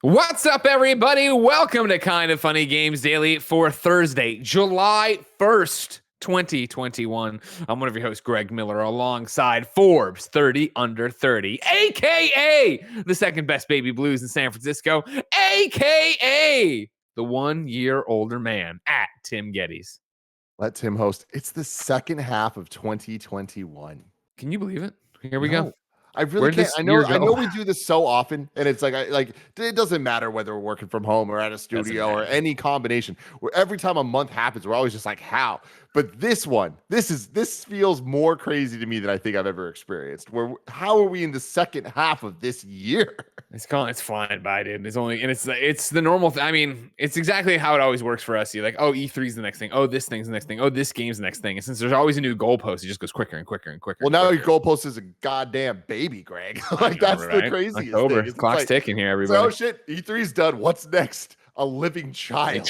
What's up, everybody? Welcome to Kind of Funny Games Daily for Thursday, July 1st, 2021. I'm one of your hosts, Greg Miller, alongside Forbes 30 Under 30, a.k.a. the second best baby blues in San Francisco, a.k.a. the 1 year older man at Tim Geddes. Let Tim host. It's the second half of 2021. Can you believe it? Here we go. I really can't. I year know go? we do this so often, and it's like it doesn't matter whether we're working from home or at a studio or any combination. Where every time a month happens, we're always just like, how? But this feels more crazy to me than I think I've ever experienced. How are we in the second half of this year? It's flying by, dude. It's the normal thing. I mean, it's exactly how it always works for us. You're like, oh, E3's the next thing. Oh, this thing's the next thing. Oh, this game's the next thing. And since there's always a new goalpost, it just goes quicker and quicker and quicker. Well, now your goalpost is a goddamn baby, Greg. That's the craziest thing. Clock's ticking here, everybody. So, shit, E3's done. What's next? A living child.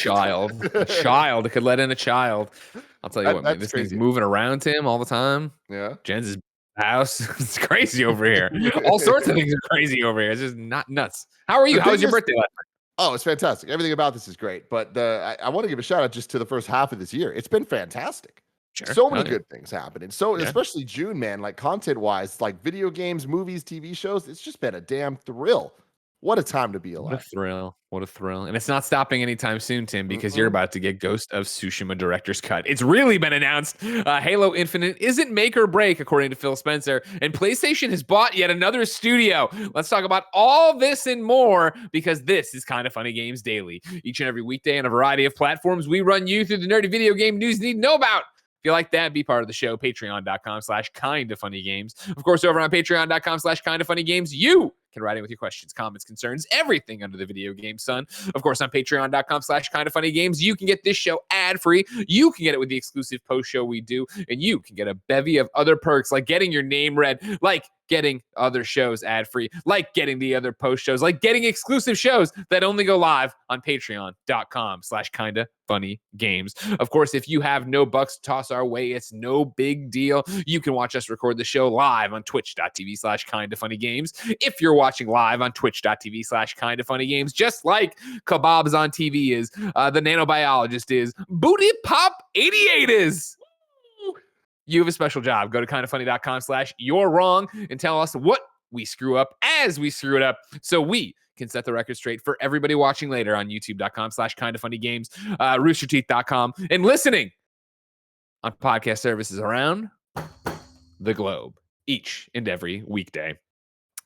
A child. It could let in a child. I'll tell you what, man. This thing's moving around Tim all the time. Yeah. Jen's house. It's crazy over here. All sorts of things are crazy over here. It's just not nuts. How are you? How was your birthday last night? Oh, it's fantastic. Everything about this is great. But I want to give a shout out just to the first half of this year. It's been fantastic. Sure. So many good things happening. Especially June, man, like content wise, like video games, movies, TV shows. It's just been a damn thrill. What a time to be alive. What a thrill. And it's not stopping anytime soon, Tim, because you're about to get Ghost of Tsushima Director's Cut. It's really been announced. Halo Infinite isn't make or break, according to Phil Spencer. And PlayStation has bought yet another studio. Let's talk about all this and more, because this is Kind of Funny Games Daily. Each and every weekday on a variety of platforms, we run you through the nerdy video game news you need to know about. If you like that, be part of the show. Patreon.com/kindoffunnygames. Of course, over on Patreon.com/kindoffunnygames, you can write in with your questions, comments, concerns, everything under the video game sun. Of course, on Patreon.com/kindoffunnygames, you can get this show ad-free. You can get it with the exclusive post show we do, and you can get a bevy of other perks, like getting your name read, like getting other shows ad-free, like getting the other post shows, like getting exclusive shows that only go live on Patreon.com/kindoffunnygames. Of course, if you have no bucks to toss our way, it's no big deal. You can watch us record the show live on twitch.tv/kindoffunnygames. If you're watching live on twitch.tv/kindoffunnygames, just like Kebabs on TV is, the Nanobiologist is, Booty Pop 88 is. You have a special job. Go to kindoffunny.com/you're wrong and tell us what we screw up as we screw it up, so we can set the record straight for everybody watching later on youtube.com/kindoffunnygames, roosterteeth.com, and listening on podcast services around the globe each and every weekday.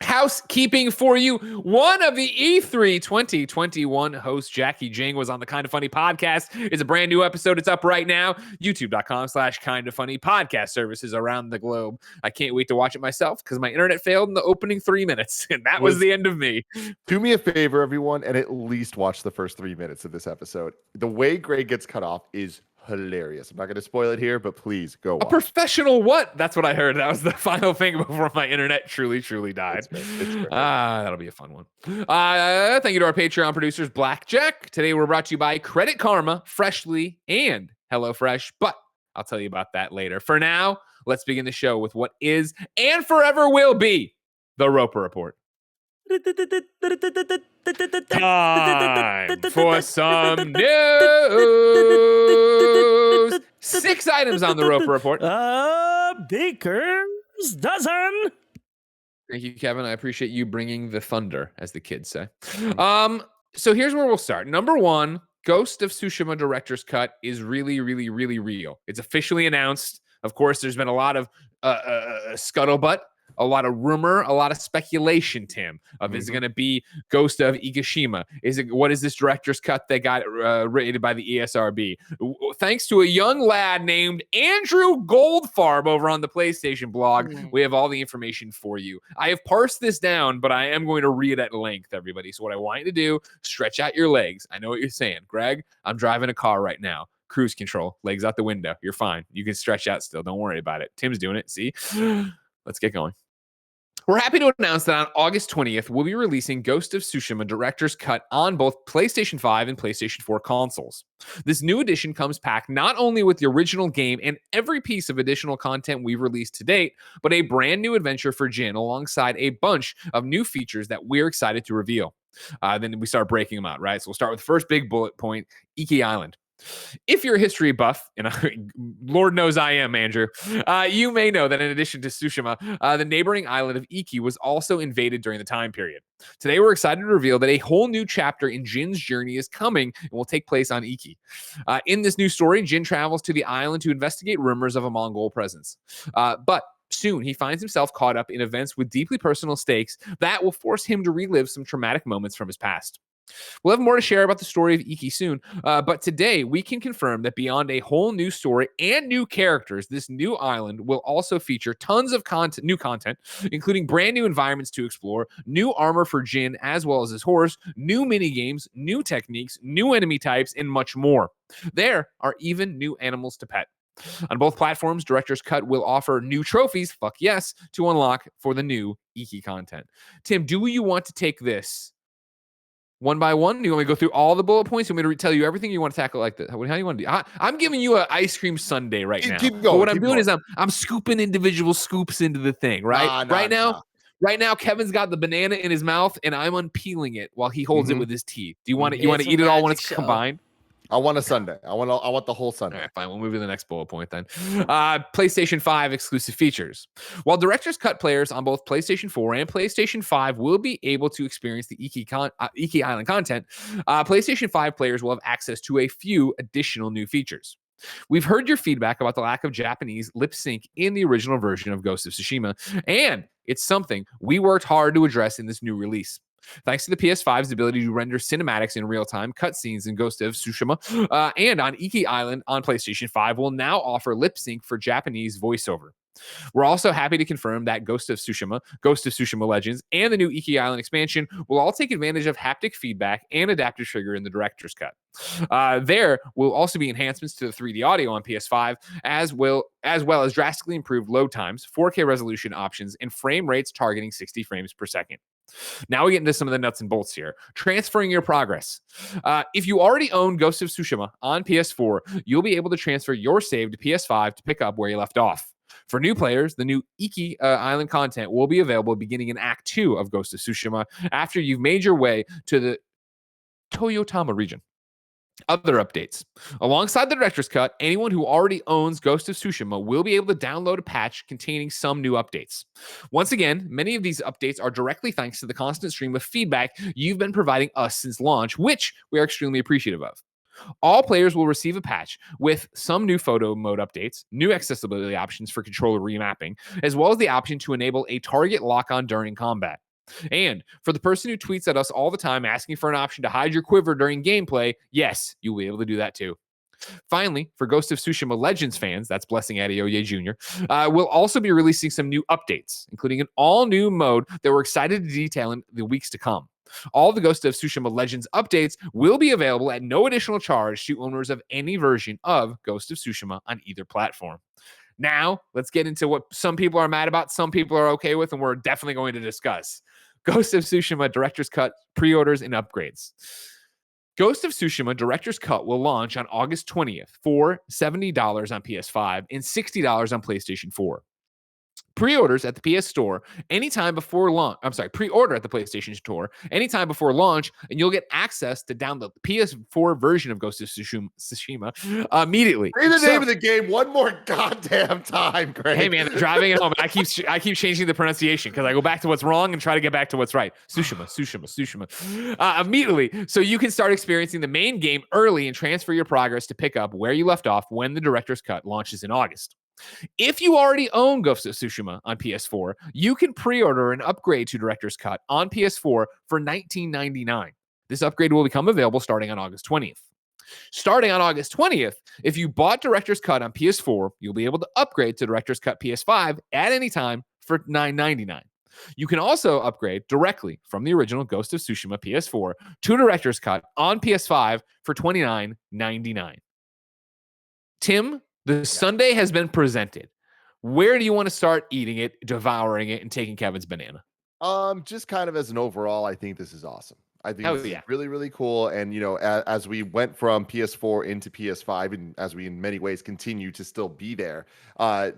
Housekeeping for you. One of the E3 2021 host, Jacki Jing, was on the Kind of Funny podcast. It's a brand new episode. It's up right now. YouTube.com/kindoffunny, podcast services around the globe. I can't wait to watch it myself because my internet failed in the opening 3 minutes, and that was the end of me. Do me a favor, everyone, and at least watch the first 3 minutes of this episode. The way Greg gets cut off is hilarious. I'm not going to spoil it here, but please go watch. A professional what? That's what I heard. That was the final thing before my internet truly died. It's great. That'll be a fun one. Thank you to our Patreon producers, Blackjack. Today we're brought to you by Credit Karma, Freshly, and HelloFresh, but I'll tell you about that later. For now, let's begin the show with what is and forever will be the Roper Report. Time for some news. 6 items on the Roper Report. Baker's dozen. Thank you, Kevin. I appreciate you bringing the thunder, as the kids say. So here's where we'll start. Number 1, Ghost of Tsushima Director's Cut is really real. It's officially announced. Of course, there's been a lot of scuttlebutt, a lot of rumor, a lot of speculation, Tim, of is it going to be Ghost of Igashima? What is this director's cut that got rated by the ESRB? Thanks to a young lad named Andrew Goldfarb over on the PlayStation blog, we have all the information for you. I have parsed this down, but I am going to read it at length, everybody. So what I want you to do, stretch out your legs. I know what you're saying. Greg, I'm driving a car right now. Cruise control, legs out the window. You're fine. You can stretch out still. Don't worry about it. Tim's doing it. See? Let's get going. We're happy to announce that on August 20th, we'll be releasing Ghost of Tsushima Director's Cut on both PlayStation 5 and PlayStation 4 consoles. This new edition comes packed not only with the original game and every piece of additional content we've released to date, but a brand new adventure for Jin alongside a bunch of new features that we're excited to reveal. Then we start breaking them out, right? So we'll start with the first big bullet point, Iki Island. If you're a history buff, and Lord knows I am, Andrew, you may know that in addition to Tsushima, the neighboring island of Iki was also invaded during the time period. Today, we're excited to reveal that a whole new chapter in Jin's journey is coming and will take place on Iki. In this new story, Jin travels to the island to investigate rumors of a Mongol presence. But soon, he finds himself caught up in events with deeply personal stakes that will force him to relive some traumatic moments from his past. We'll have more to share about the story of Iki soon, but today we can confirm that beyond a whole new story and new characters, this new island will also feature tons of new content, including brand new environments to explore, new armor for Jin as well as his horse, new mini games, new techniques, new enemy types, and much more. There are even new animals to pet. On both platforms, Director's Cut will offer new trophies, fuck yes, to unlock for the new Iki content. Tim, do you want to take this one by one? Do you want me to go through all the bullet points? You want me to tell you everything? You want to tackle like that? How do you want to do? I'm giving you an ice cream sundae right now. Keep going. But what I'm doing is I'm scooping individual scoops into the thing, right? Right now, Kevin's got the banana in his mouth, and I'm unpeeling it while he holds it with his teeth. Do you want it? You want to eat it all when it's combined? I want a sundae. I want the whole sundae. All right, fine. We'll move to the next bullet point then. PlayStation 5 exclusive features. While Director's Cut players on both PlayStation 4 and PlayStation 5 will be able to experience the Iki Island content, PlayStation 5 players will have access to a few additional new features. We've heard your feedback about the lack of Japanese lip sync in the original version of Ghost of Tsushima, and it's something we worked hard to address in this new release. Thanks to the PS5's ability to render cinematics in real time, cutscenes in Ghost of Tsushima, and on Iki Island on PlayStation 5 will now offer lip sync for Japanese voiceover. We're also happy to confirm that Ghost of Tsushima Legends, and the new Iki Island expansion will all take advantage of haptic feedback and adaptive trigger in the Director's Cut. There will also be enhancements to the 3D audio on PS5, as well as drastically improved load times, 4K resolution options, and frame rates targeting 60 frames per second. Now we get into some of the nuts and bolts here. Transferring your progress. If you already own Ghost of Tsushima on PS4, you'll be able to transfer your save to PS5 to pick up where you left off. For new players, the new Iki Island content will be available beginning in Act 2 of Ghost of Tsushima after you've made your way to the Toyotama region. Other updates. Alongside the Director's Cut, anyone who already owns Ghost of Tsushima will be able to download a patch containing some new updates. Once again, many of these updates are directly thanks to the constant stream of feedback you've been providing us since launch, which we are extremely appreciative of. All players will receive a patch with some new photo mode updates, new accessibility options for controller remapping, as well as the option to enable a target lock-on during combat. And for the person who tweets at us all the time asking for an option to hide your quiver during gameplay, yes, you'll be able to do that too. Finally, for Ghost of Tsushima Legends fans, that's Blessing Adeoye Jr., we'll also be releasing some new updates, including an all-new mode that we're excited to detail in the weeks to come. All the Ghost of Tsushima Legends updates will be available at no additional charge to owners of any version of Ghost of Tsushima on either platform. Now, let's get into what some people are mad about, some people are okay with, and we're definitely going to discuss. Ghost of Tsushima Director's Cut pre-orders and upgrades. Ghost of Tsushima Director's Cut will launch on August 20th for $70 on PS5 and $60 on PlayStation 4. Pre-orders at the PS Store anytime before launch. Pre-order at the PlayStation Store anytime before launch, and you'll get access to download the PS4 version of Ghost of Tsushima immediately. Say the name of the game one more goddamn time, Greg. Hey man, they're driving it home, and I keep changing the pronunciation because I go back to what's wrong and try to get back to what's right. Tsushima. Immediately, so you can start experiencing the main game early and transfer your progress to pick up where you left off when the Director's Cut launches in August. If you already own Ghost of Tsushima on PS4, you can pre-order an upgrade to Director's Cut on PS4 for $19.99. This upgrade will become available starting on August 20th. Starting on August 20th, if you bought Director's Cut on PS4, you'll be able to upgrade to Director's Cut PS5 at any time for $9.99. You can also upgrade directly from the original Ghost of Tsushima PS4 to Director's Cut on PS5 for $29.99. Tim, the sundae has been presented. Where do you want to start eating it, devouring it, and taking Kevin's banana? Just kind of as an overall, I think this is awesome. I think Hell this is yeah. really, really cool. And, as we went from PS4 into PS5, and as we in many ways continue to still be there,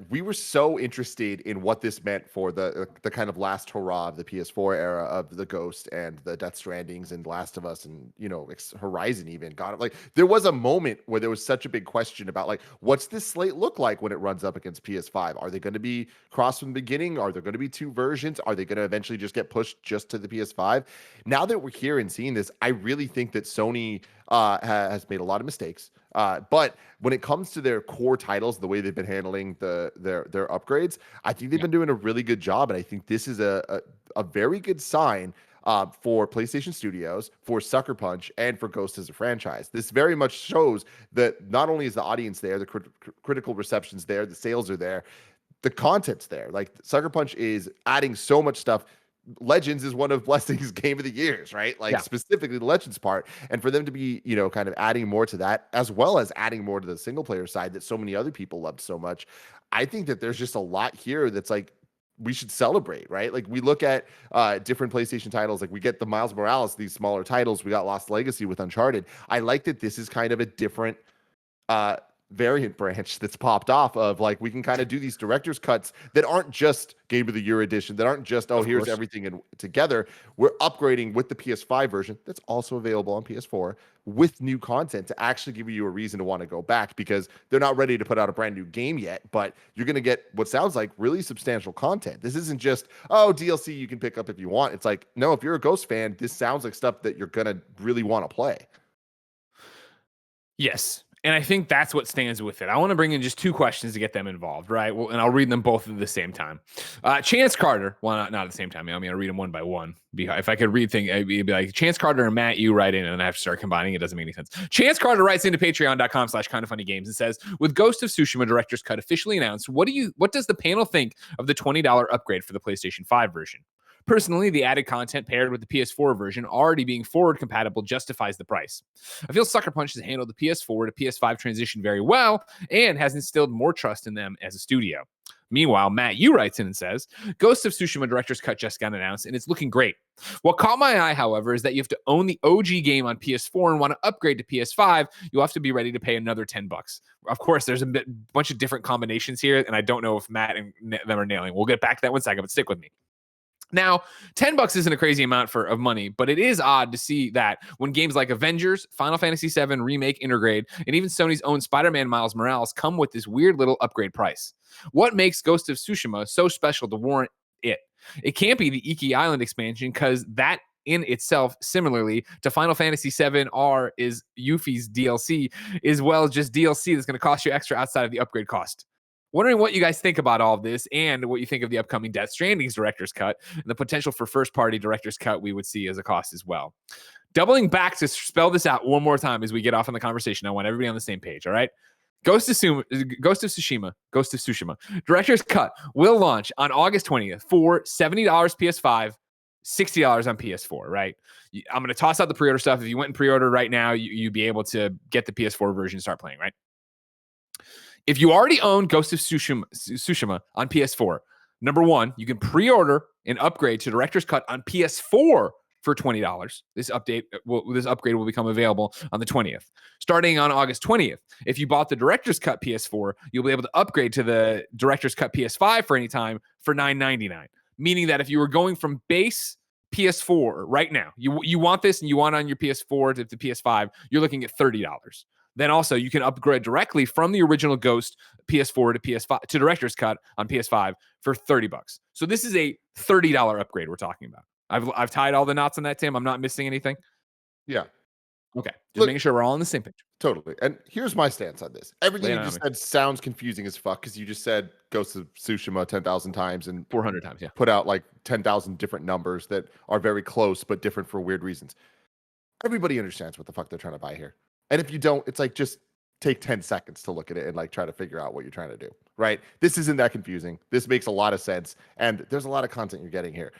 we were so interested in what this meant for the kind of last hurrah of the PS4 era of the Ghost and the Death Strandings and Last of Us and, Horizon even. God, like there was a moment where there was such a big question about like, what's this slate look like when it runs up against PS5? Are they going to be cross from the beginning? Are there going to be two versions? Are they going to eventually just get pushed just to the PS5? Now that we're here and seeing this, I really think that Sony has made a lot of mistakes. But when it comes to their core titles, the way they've been handling their upgrades, I think they've been doing a really good job. And I think this is a very good sign for PlayStation Studios, for Sucker Punch, and for Ghost as a franchise. This very much shows that not only is the audience there, the critical reception's there, the sales are there, the content's there. Like Sucker Punch is adding so much stuff. Legends is one of Blessing's game of the years, right? Like specifically the Legends part. And for them to be, kind of adding more to that, as well as adding more to the single player side that so many other people loved so much, I think that there's just a lot here that's like, we should celebrate, right? Like we look at different PlayStation titles, like we get the Miles Morales, these smaller titles. We got Lost Legacy with Uncharted. I like that this is kind of a different variant branch that's popped off of like we can kind of do these director's cuts that aren't just Game of the Year edition, that aren't just here's everything together. We're upgrading with the PS5 version that's also available on PS4 with new content to actually give you a reason to want to go back, because they're not ready to put out a brand new game yet, but you're going to get what sounds like really substantial content. This isn't just DLC you can pick up if you want. It's like, no, if you're a Ghost fan, this sounds like stuff that you're going to really want to play. Yes. And I think that's what stands with it. I want to bring in just two questions to get them involved, right? Well, and I'll read them both at the same time. Chance Carter, well, not at the same time. I mean, I'll read them one by one. If I could read things, it'd be like Chance Carter and Mattyou write in, and then I have to start combining. It doesn't make any sense. Chance Carter writes into patreon.com/kindoffunnygames and says, with Ghost of Tsushima Director's Cut officially announced, what does the panel think of the $20 upgrade for the PlayStation 5 version? Personally, the added content paired with the PS4 version already being forward compatible justifies the price. I feel Sucker Punch has handled the PS4 to PS5 transition very well and has instilled more trust in them as a studio. Meanwhile, Mattyou writes in and says, Ghost of Tsushima Director's Cut just got announced, and it's looking great. What caught my eye, however, is that you have to own the OG game on PS4 and want to upgrade to PS5, you'll have to be ready to pay another $10. Of course, there's a bunch of different combinations here, and I don't know if Matt and them are nailing. We'll get back to that one second, but stick with me. Now, $10 isn't a crazy amount of money, but it is odd to see that when games like Avengers, Final Fantasy VII Remake Intergrade, and even Sony's own Spider-Man Miles Morales come with this weird little upgrade price. What makes Ghost of Tsushima so special to warrant it? It can't be the Iki Island expansion, because that in itself, similarly to Final Fantasy VII R is Yuffie's DLC, as well as just DLC that's going to cost you extra outside of the upgrade cost. Wondering what you guys think about all of this and what you think of the upcoming Death Stranding's Director's Cut and the potential for first-party Director's Cut we would see as a cost as well. Doubling back to spell this out one more time as we get off in the conversation. I want everybody on the same page, all right? Ghost of Tsushima Director's Cut will launch on August 20th for $70 PS5, $60 on PS4, right? I'm going to toss out the pre-order stuff. If you went and pre-order right now, you'd be able to get the PS4 version and start playing, right? If you already own Ghost of Tsushima on PS4, number one, you can pre-order and upgrade to Director's Cut on PS4 for $20. This upgrade will become available on the 20th. Starting on August 20th, if you bought the Director's Cut PS4, you'll be able to upgrade to the Director's Cut PS5 for any time for $9.99. Meaning that if you were going from base PS4 right now, you want this and you want it on your PS4 to the PS5, you're looking at $30. Then also you can upgrade directly from the original Ghost PS4 to PS5 to Director's Cut on PS5 for $30. So this is a $30 upgrade we're talking about. I've tied all the knots on that, Tim. I'm not missing anything. Yeah. Okay. Just making sure we're all on the same page. Totally. And here's my stance on this. Everything you just said sounds confusing as fuck, because you just said Ghost of Tsushima 10,000 times and 400 times. Yeah. Put out like 10,000 different numbers that are very close but different for weird reasons. Everybody understands what the fuck they're trying to buy here. And if you don't, it's like, just take 10 seconds to look at it and like try to figure out what you're trying to do, right? This isn't that confusing. This makes a lot of sense. And there's a lot of content you're getting here.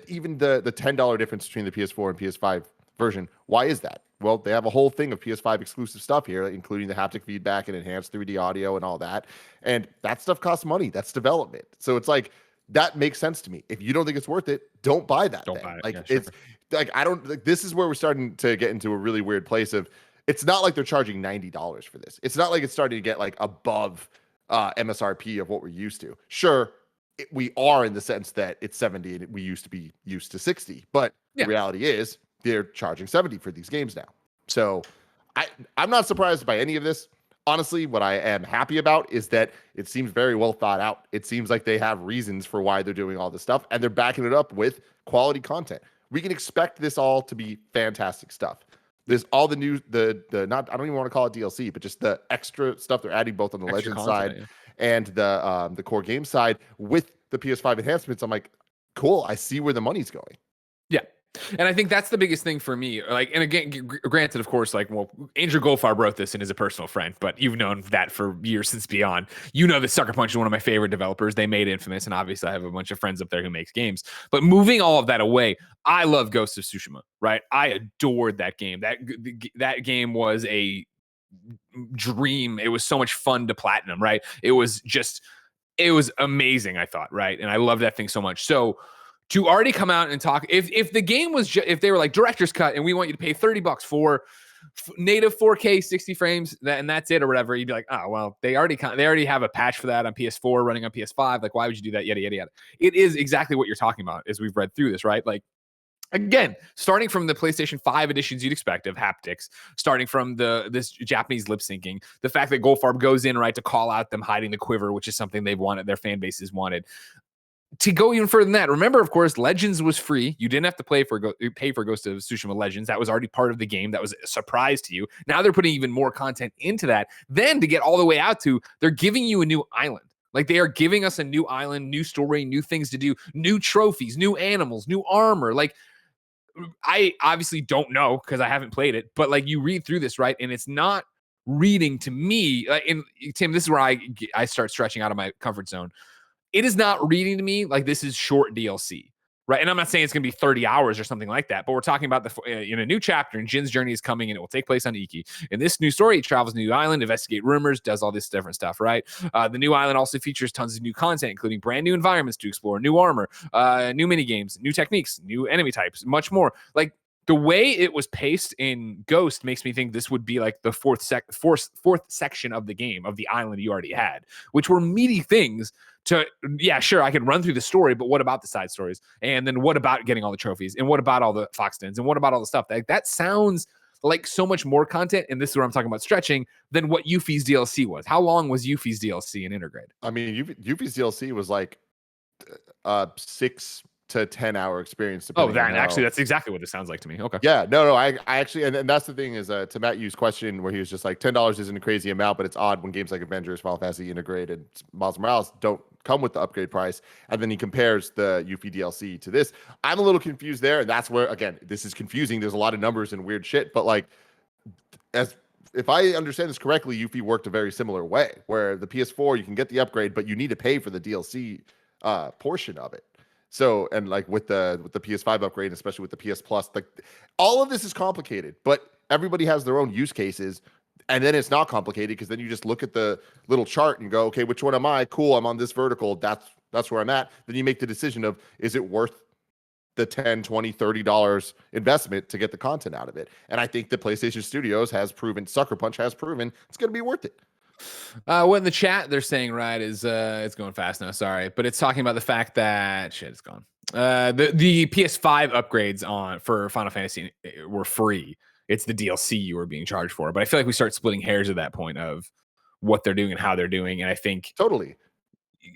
Even the $10 difference between the PS4 and PS5 version, why is that? Well, they have a whole thing of PS5 exclusive stuff here, including the haptic feedback and enhanced 3D audio and all that. And that stuff costs money. That's development. So it's like, that makes sense to me. If you don't think it's worth it, don't buy that. Don't buy it. Like, yeah, sure. like I don't like this is where we're starting to get into a really weird place of it's not like they're charging $90 for this. It's not like it's starting to get like above MSRP of what we're used to. Sure, we are in the sense that it's 70 and we used to be used to 60, but the reality is they're charging 70 for these games now. So I'm not surprised by any of this. Honestly, what I am happy about is that it seems very well thought out. It seems like they have reasons for why they're doing all this stuff, and they're backing it up with quality content. We can expect this all to be fantastic stuff. There's all the new, the not, I don't even want to call it DLC, but just the extra stuff they're adding both on the Legends side and the core game side with the PS5 enhancements. I'm like, cool. I see where the money's going. Yeah. And I think that's the biggest thing for me. Like, and again, granted, of course, like, well, Andrew Goldfarb wrote this and is a personal friend, but you've known that for years since Beyond. You know that Sucker Punch is one of my favorite developers. They made Infamous, and obviously I have a bunch of friends up there who makes games. But moving all of that away, I love Ghost of Tsushima, right? I adored that game. That game was a dream. It was so much fun to platinum, right? It was amazing, I thought, right? And I love that thing so much. So to already come out and talk, if the game was if they were like director's cut and we want you to pay $30 for native 4K 60 frames and that's it or whatever, you'd be like, oh well, they already have a patch for that on PS4 running on PS5. Like, why would you do that? Yada yada yada. It is exactly what you're talking about as we've read through this, right? Like, again, starting from the PlayStation 5 editions you'd expect of haptics, starting from this Japanese lip syncing, the fact that Goldfarb goes in, right, to call out them hiding the quiver, which is something they've wanted, their fan bases wanted. To go even further than that, remember, of course, Legends was free. You didn't have to pay for Ghost of Tsushima Legends. That was already part of the game. That was a surprise to you. Now they're putting even more content into that. Then to get all the way out to, they're giving you a new island. Like, they are giving us a new island, new story, new things to do, new trophies, new animals, new armor. Like, I obviously don't know because I haven't played it, but like, you read through this, right? And it's not reading to me. And Tim, this is where I start stretching out of my comfort zone. It is not reading to me like this is short DLC, right? And I'm not saying it's going to be 30 hours or something like that, but we're talking about in a new chapter, and Jin's journey is coming, and it will take place on Iki. In this new story, he travels to a new island, investigate rumors, does all this different stuff, right? The new island also features tons of new content, including brand new environments to explore, new armor, new mini games, new techniques, new enemy types, much more. Like, the way it was paced in Ghost makes me think this would be like the fourth section of the game, of the island you already had, which were meaty things to, yeah, sure, I can run through the story, but what about the side stories? And then what about getting all the trophies? And what about all the Fox Dens? And what about all the stuff? That sounds like so much more content, and this is where I'm talking about stretching, than what Yuffie's DLC was. How long was Yuffie's DLC in Intergrade? I mean, Yuffie's DLC was like 6 to 10 hour experience. Oh, actually, that's exactly what it sounds like to me. Okay. Yeah, no, I actually, and that's the thing is, to Mattyou's question where he was just like, $10 isn't a crazy amount, but it's odd when games like Avengers, Final Fantasy, Integrate, and Miles Morales don't come with the upgrade price. And then he compares the Yuffie DLC to this. I'm a little confused there, and that's where, again, this is confusing. There's a lot of numbers and weird shit, but like, if I understand this correctly, Yuffie worked a very similar way, where the PS4 you can get the upgrade, but you need to pay for the DLC portion of it. So, and like with the PS5 upgrade, especially with the PS Plus, like all of this is complicated, but everybody has their own use cases. And then it's not complicated because then you just look at the little chart and go, okay, which one am I? Cool, I'm on this vertical. That's where I'm at. Then you make the decision of, is it worth the $10, $20, $30 investment to get the content out of it? And I think the PlayStation Studios has proven, Sucker Punch has proven it's going to be worth it. What in the chat they're saying, right, is it's going fast now, sorry, but it's talking about the fact that shit is gone. The PS5 upgrades for Final Fantasy were free. It's the DLC you were being charged for. But I feel like we start splitting hairs at that point of what they're doing and how they're doing. And I think totally,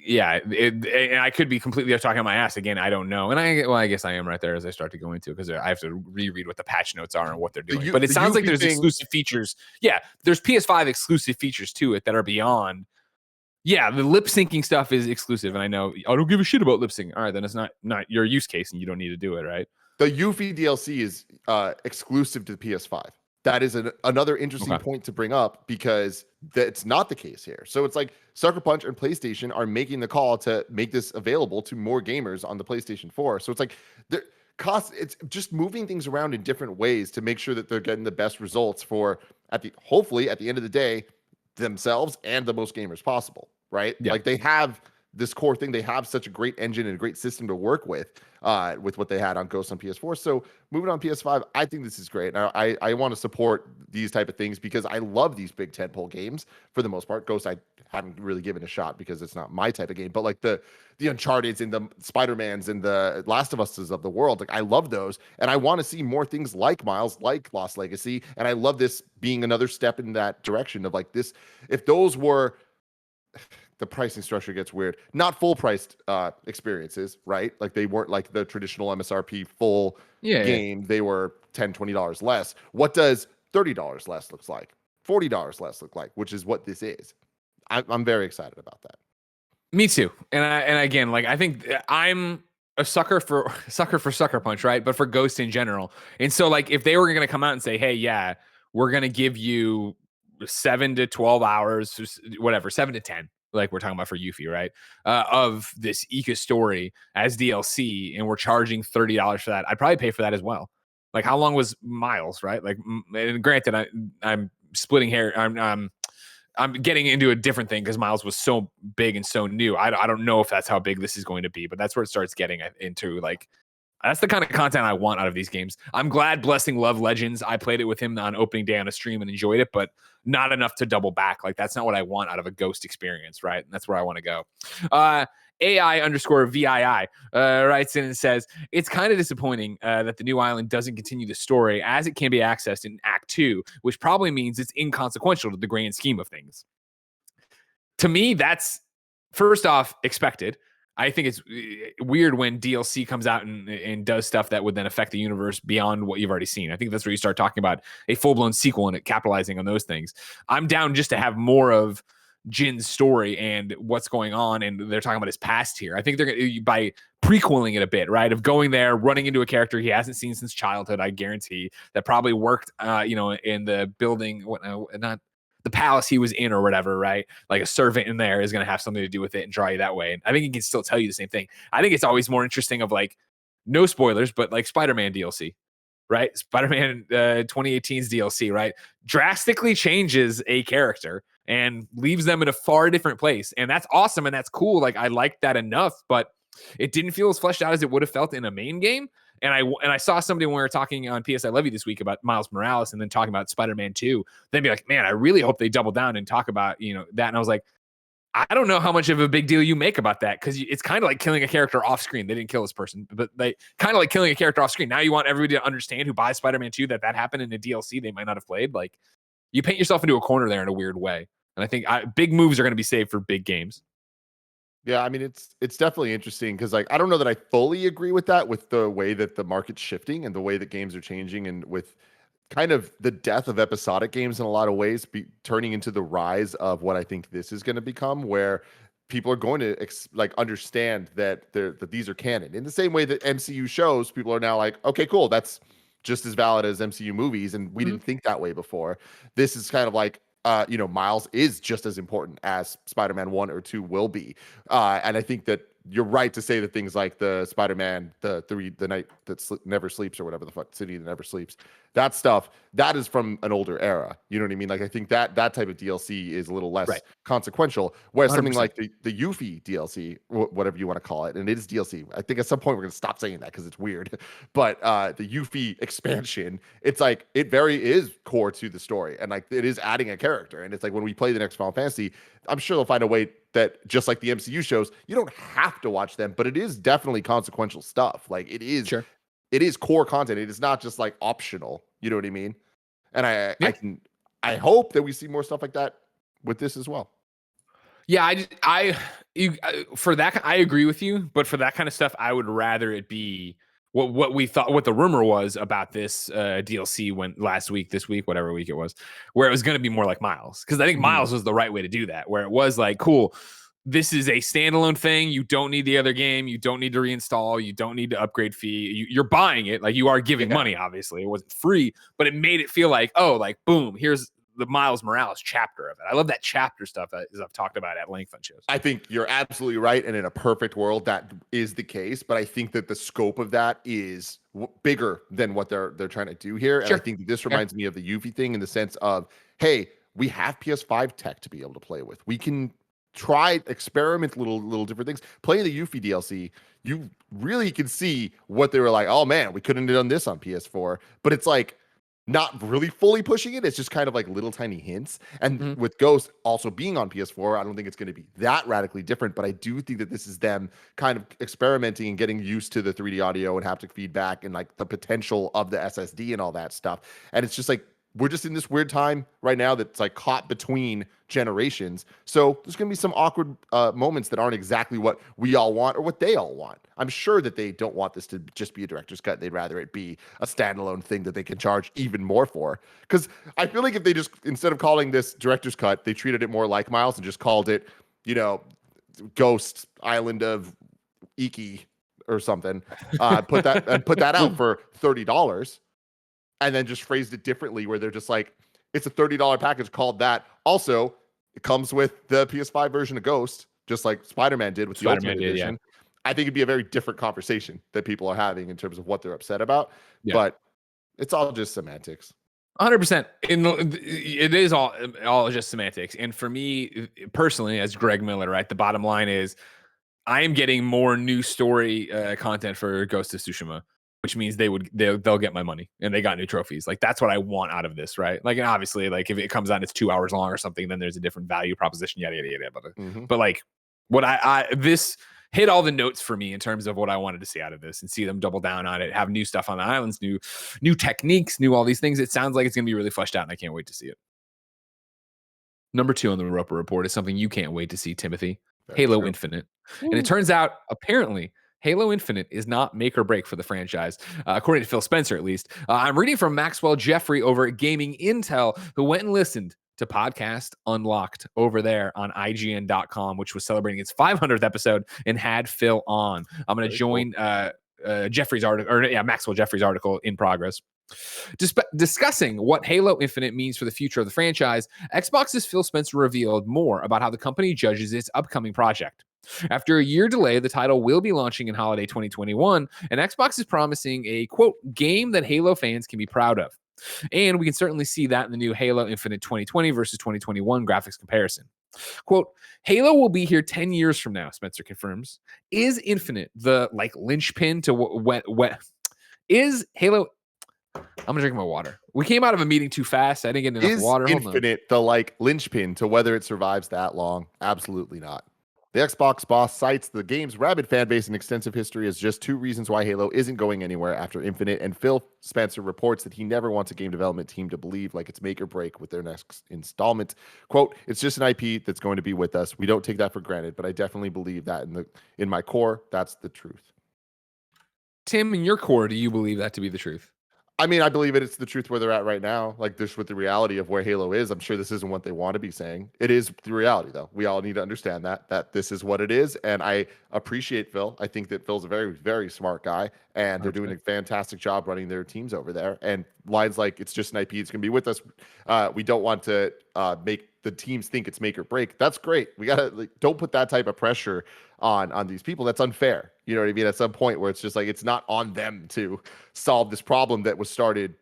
yeah, and I could be completely talking on my ass again. I don't know, and I guess I am right there as I start to go into it because I have to reread what the patch notes are and what they're doing. But it sounds like there's exclusive features. Yeah, there's PS5 exclusive features to it that are beyond. Yeah, the lip syncing stuff is exclusive, and I know I don't give a shit about lip syncing. All right, then it's not your use case, and you don't need to do it, right? The Yuffie DLC is exclusive to the PS5. That is another interesting point to bring up because that's not the case here. So it's like Sucker Punch and PlayStation are making the call to make this available to more gamers on the PlayStation 4. So it's like it's just moving things around in different ways to make sure that they're getting the best results for hopefully at the end of the day themselves and the most gamers possible, right? Yeah. Like they have this core thing. They have such a great engine and a great system to work with what they had on Ghost on PS4. So moving on PS5, I think this is great. Now, I want to support these type of things because I love these big tentpole games for the most part. Ghost, I haven't really given a shot because it's not my type of game, but like the Uncharted's and the Spider-Mans and the Last of Us's of the world, like I love those, and I want to see more things like Miles, like Lost Legacy, and I love this being another step in that direction of like this. If those were the pricing structure gets weird. Not full priced experiences, right? Like they weren't like the traditional MSRP full game. They were $10, $20 less. What does $30 less looks like? $40 less look like, which is what this is. I'm very excited about that. Me too. And again, like I think I'm a sucker for Sucker Punch, right? But for Ghost in general. And so like if they were going to come out and say, hey, yeah, we're going to give you 7 to 12 hours, whatever, 7 to 10, like we're talking about for Yuffie, right? Of this Ika story as DLC, and we're charging $30 for that. I'd probably pay for that as well. Like how long was Miles, right? Like, and granted, I'm splitting hair. I'm getting into a different thing because Miles was so big and so new. I don't know if that's how big this is going to be, but that's where it starts getting into like, that's the kind of content I want out of these games. I'm glad Blessing Love Legends, I played it with him on opening day on a stream and enjoyed it, but not enough to double back. Like that's not what I want out of a Ghost experience, right? And that's where I want to go. AI_VII writes in and says, it's kind of disappointing that the new island doesn't continue the story as it can be accessed in Act 2, which probably means it's inconsequential to the grand scheme of things. To me, that's first off expected. I think it's weird when DLC comes out and does stuff that would then affect the universe beyond what you've already seen. I think that's where you start talking about a full-blown sequel and capitalizing on those things. I'm down just to have more of Jin's story and what's going on, and they're talking about his past here. I think they're going to, by prequeling it a bit, right, of going there, running into a character he hasn't seen since childhood, I guarantee, that probably worked, in the building, not the palace he was in or whatever, right? Like a servant in there is going to have something to do with it and draw you that way. And I think he can still tell you the same thing. I think it's always more interesting of like, no spoilers, but like Spider-Man DLC, right? Spider-Man 2018's DLC, right? Drastically changes a character and leaves them in a far different place. And that's awesome. And that's cool. Like I liked that enough, but it didn't feel as fleshed out as it would have felt in a main game. And I saw somebody when we were talking on PS I Love You this week about Miles Morales and then talking about Spider-Man 2. They'd be like, man, I really hope they double down and talk about, that. And I was like, I don't know how much of a big deal you make about that, because it's kind of like killing a character off screen. They didn't kill this person, but they kind of like killing a character off screen. Now you want everybody to understand who buys Spider-Man 2 that happened in a DLC they might not have played. Like you paint yourself into a corner there in a weird way. And I think big moves are going to be saved for big games. Yeah, I mean, it's definitely interesting because like I don't know that I fully agree with that, with the way that the market's shifting and the way that games are changing, and with kind of the death of episodic games in a lot of ways, turning into the rise of what I think this is going to become, where people are going to understand that these are canon in the same way that MCU shows. People are now like, okay, cool, that's just as valid as MCU movies, and we didn't think that way before. This is kind of like, Miles is just as important as Spider-Man 1 or 2 will be. And I think that you're right to say that things like the Spider-Man, the night that never sleeps, or whatever the fuck, city that never sleeps, that stuff, that is from an older era. You know what I mean? Like, I think that type of DLC is a little less consequential, whereas 100%. Something like the Yuffie DLC, whatever you want to call it, and it is DLC. I think at some point we're going to stop saying that because it's weird. But the Yuffie expansion, it's like, it very is core to the story. And like, it is adding a character. And it's like, when we play the next Final Fantasy, I'm sure they'll find a way that, just like the MCU shows, you don't have to watch them, but it is definitely consequential stuff. Like it is, it is core content. It is not just like optional. You know what I mean? And I hope that we see more stuff like that with this as well. Yeah, for that, I agree with you, but for that kind of stuff, I would rather it be what we thought, what the rumor was about this DLC went last week, this week, whatever week it was, where it was going to be more like Miles. Because I think Miles was the right way to do that, where it was like, cool, this is a standalone thing. You don't need the other game. You don't need to reinstall. You don't need to upgrade fee. You're buying it. Like, you are giving money, obviously. It wasn't free, but it made it feel like, oh, like, boom, here's the Miles Morales chapter of it. I love that chapter stuff, as I've talked about at length on shows. I think you're absolutely right, and in a perfect world, that is the case. But I think that the scope of that is bigger than what they're trying to do here. And I think that this reminds me of the Yuffie thing, in the sense of, hey, we have PS5 tech to be able to play with. We can try, experiment little different things. Playing the Yuffie DLC, you really can see what they were like. Oh man, we couldn't have done this on PS4, but it's like not really fully pushing it. It's just kind of like little tiny hints. And with Ghost also being on PS4, I don't think it's going to be that radically different, but I do think that this is them kind of experimenting and getting used to the 3D audio and haptic feedback and like the potential of the SSD and all that stuff. And it's just like, we're just in this weird time right now that's like caught between generations. So there's going to be some awkward moments that aren't exactly what we all want or what they all want. I'm sure that they don't want this to just be a director's cut. They'd rather it be a standalone thing that they can charge even more for. Because I feel like if they just, instead of calling this director's cut, they treated it more like Miles and just called it, you know, Ghost Island of Iki or something. Put that out for $30. And then just phrased it differently where they're just like, it's a $30 package called that. Also, it comes with the PS5 version of Ghost, just like Spider-Man did with the Ultimate Edition. Yeah. I think it'd be a very different conversation that people are having in terms of what they're upset about. Yeah. But it's all just semantics. 100%. It is all just semantics. And for me personally, as Greg Miller, right, the bottom line is I am getting more new story content for Ghost of Tsushima, which means they'll get my money and they got new trophies. Like that's what I want out of this, right? Like, and obviously, like if it comes out, it's 2 hours long or something, then there's a different value proposition, yada yada yada. But like, what this hit all the notes for me in terms of what I wanted to see out of this, and see them double down on it, have new stuff on the islands, new techniques, new all these things. It sounds like it's gonna be really fleshed out, and I can't wait to see it. Number 2 on the Roper Report is something you can't wait to see, Timothy. That's Halo true. Infinite. Ooh. And it turns out, apparently, Halo Infinite is not make or break for the franchise, according to Phil Spencer, at least. I'm reading from Maxwell Jeffery over at Gaming Intel, who went and listened to Podcast Unlocked over there on IGN.com, which was celebrating its 500th episode and had Phil on. I'm going to join Jeffrey's article, or Maxwell Jeffrey's article in progress. Discussing what Halo Infinite means for the future of the franchise, Xbox's Phil Spencer revealed more about how the company judges its upcoming project. After a year delay, the title will be launching in holiday 2021, and Xbox is promising a, quote, game that Halo fans can be proud of. And we can certainly see that in the new Halo Infinite 2020 versus 2021 graphics comparison. Quote, Halo will be here 10 years from now, Spencer confirms. Is Infinite the, like, linchpin to is Halo... I'm gonna drink my water. We came out of a meeting too fast. I didn't get enough water. Is Infinite the, like, linchpin to whether it survives that long? Absolutely not. The Xbox boss cites the game's rabid fan base and extensive history as just 2 reasons why Halo isn't going anywhere after Infinite, and Phil Spencer reports that he never wants a game development team to believe like it's make or break with their next installment. Quote, it's just an IP that's going to be with us. We don't take that for granted, but I definitely believe that in my core, that's the truth. Tim, in your core, do you believe that to be the truth? I mean, I believe it's the truth where they're at right now. Like, this with the reality of where Halo is. I'm sure this isn't what they want to be saying. It is the reality, though. We all need to understand that this is what it is. And I appreciate Phil. I think that Phil's a very, very smart guy, and they're doing a fantastic job running their teams over there. And lines like, it's just an IP, it's going to be with us. We don't want to make the teams think it's make or break. That's great. We got to, don't put that type of pressure on these people. That's unfair. You know what I mean? At some point where it's just like, it's not on them to solve this problem that was started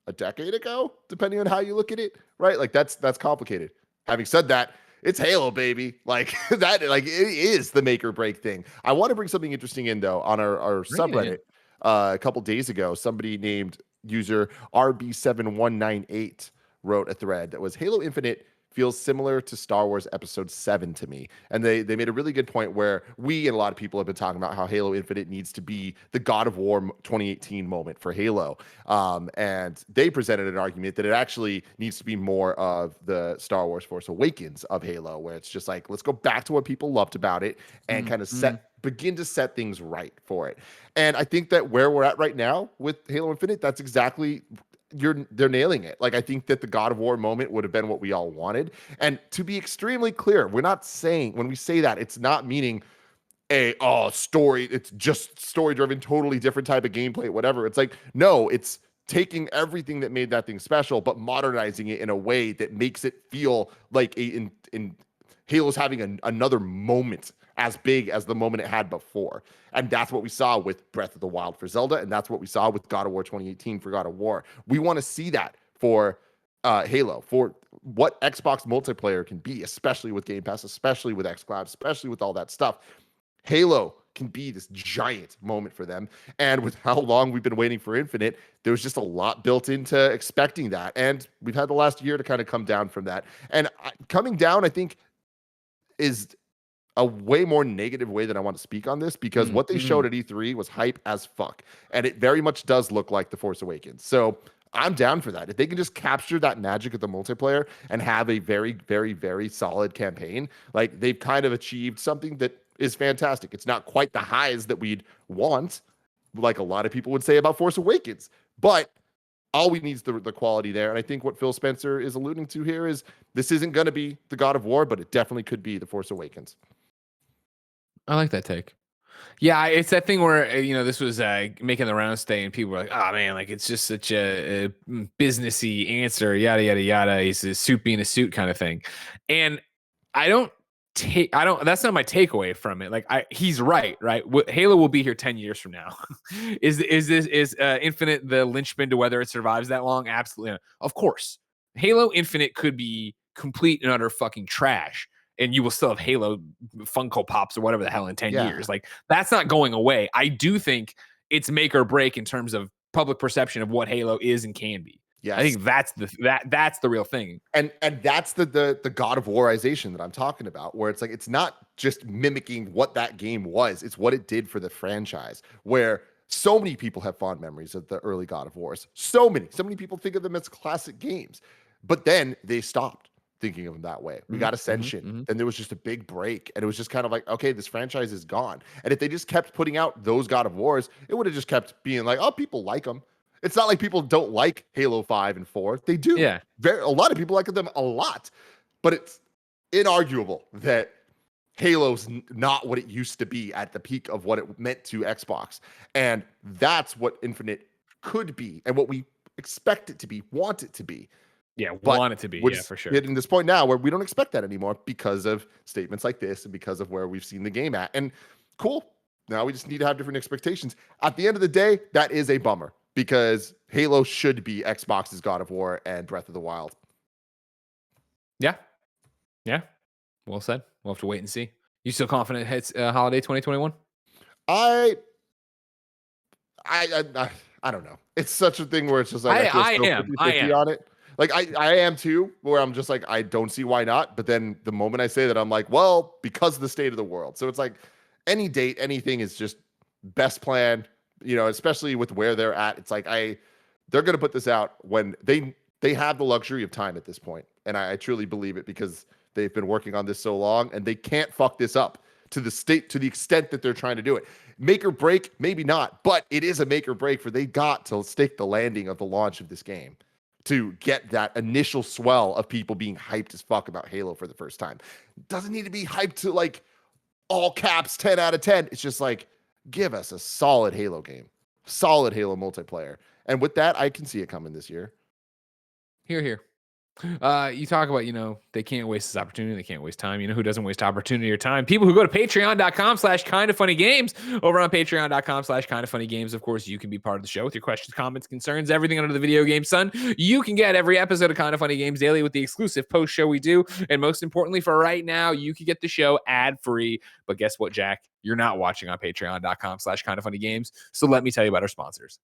a decade ago, depending on how you look at it, right? Like that's complicated. Having said that, it's Halo, baby. Like that, like it is the make or break thing. I want to bring something interesting in though on our subreddit. A couple days ago, somebody named user RB7198 wrote a thread that was Halo Infinite feels similar to Star Wars Episode 7 to me. And they made a really good point where we and a lot of people have been talking about how Halo Infinite needs to be the God of War 2018 moment for Halo. And they presented an argument that it actually needs to be more of the Star Wars Force Awakens of Halo, where it's just like, let's go back to what people loved about it and kind of begin to set things right for it. And I think that where we're at right now with Halo Infinite, that's exactly... they're nailing it. Like, I think that the God of War moment would have been what we all wanted. And to be extremely clear, we're not saying, when we say that, it's not meaning story, it's just story driven, totally different type of gameplay, whatever. It's like, no, it's taking everything that made that thing special, but modernizing it in a way that makes it feel like in Halo's having another moment as big as the moment it had before. And that's what we saw with Breath of the Wild for Zelda, and that's what we saw with God of War 2018 for God of War. We want to see that for Halo, for what Xbox multiplayer can be, especially with Game Pass, especially with xCloud, especially with all that stuff. Halo can be this giant moment for them. And with how long we've been waiting for Infinite, there was just a lot built into expecting that. And we've had the last year to kind of come down from that. And coming down, I think, is a way more negative way than I want to speak on this, because what they showed at E3 was hype as fuck. And it very much does look like The Force Awakens. So I'm down for that. If they can just capture that magic of the multiplayer and have a very, very, very solid campaign, like, they've kind of achieved something that is fantastic. It's not quite the highs that we'd want, like a lot of people would say about Force Awakens, but all we need is the quality there. And I think what Phil Spencer is alluding to here is this isn't going to be the God of War, but it definitely could be The Force Awakens. I like that take. Yeah, it's that thing where, this was making the rounds today, and people were like, "Oh man, like, it's just such a businessy answer, yada yada yada. He's a suit being a suit kind of thing," and that's not my takeaway from it. Like, he's right. Halo will be here 10 years from now. is Infinite the linchpin to whether it survives that long? Absolutely not. Of course, Halo Infinite could be complete and utter fucking trash, and you will still have Halo Funko Pops or whatever the hell in 10 years. Like, that's not going away. I do think it's make or break in terms of public perception of what Halo is and can be. Yes. I think that's the real thing. And that's the God of Warization that I'm talking about, where it's like, it's not just mimicking what that game was, it's what it did for the franchise, where so many people have fond memories of the early God of Wars. So many people think of them as classic games, but then they stopped thinking of them that way. We got Ascension, and there was just a big break, and it was just kind of like, okay, this franchise is gone. And if they just kept putting out those God of Wars, it would have just kept being like, oh, people like them. It's not like people don't like Halo 5 and 4. They do. Yeah. A lot of people like them a lot. But it's inarguable that Halo's not what it used to be at the peak of what it meant to Xbox. And that's what Infinite could be, and what we expect it to be, want it to be. Yeah, want it to be. Yeah, for sure. Hitting this point now where we don't expect that anymore because of statements like this and because of where we've seen the game at. And cool. Now we just need to have different expectations. At the end of the day, that is a bummer, because Halo should be Xbox's God of War and Breath of the Wild. Yeah. Yeah. Well said. We'll have to wait and see. You still confident it hits holiday 2021? I don't know. It's such a thing where it's just like, I am on it. Like, I am too, where I'm just like, I don't see why not. But then the moment I say that, I'm like, well, because of the state of the world. So it's like, any date, anything is just best plan, especially with where they're at. It's like, they're going to put this out when they have the luxury of time at this point. And I truly believe it, because they've been working on this so long, and they can't fuck this up to the extent that they're trying to do it. Make or break, maybe not, but it is a make or break, for they got to stake the landing of the launch of this game to get that initial swell of people being hyped as fuck about Halo for the first time. Doesn't need to be hyped to like all caps 10 out of 10. It's just like, give us a solid Halo game, solid Halo multiplayer. And with that, I can see it coming this year. Here. You talk about, they can't waste this opportunity. They can't waste time. You know who doesn't waste opportunity or time? People who go to patreon.com/kindoffunnygames. Over on patreon.com/kindoffunnygames. Of course, you can be part of the show with your questions, comments, concerns, everything under the video game sun. You can get every episode of Kind of Funny Games daily with the exclusive post show we do. And most importantly, for right now, you can get the show ad free. But guess what, Jack? You're not watching on patreon.com/kindoffunnygames. So let me tell you about our sponsors.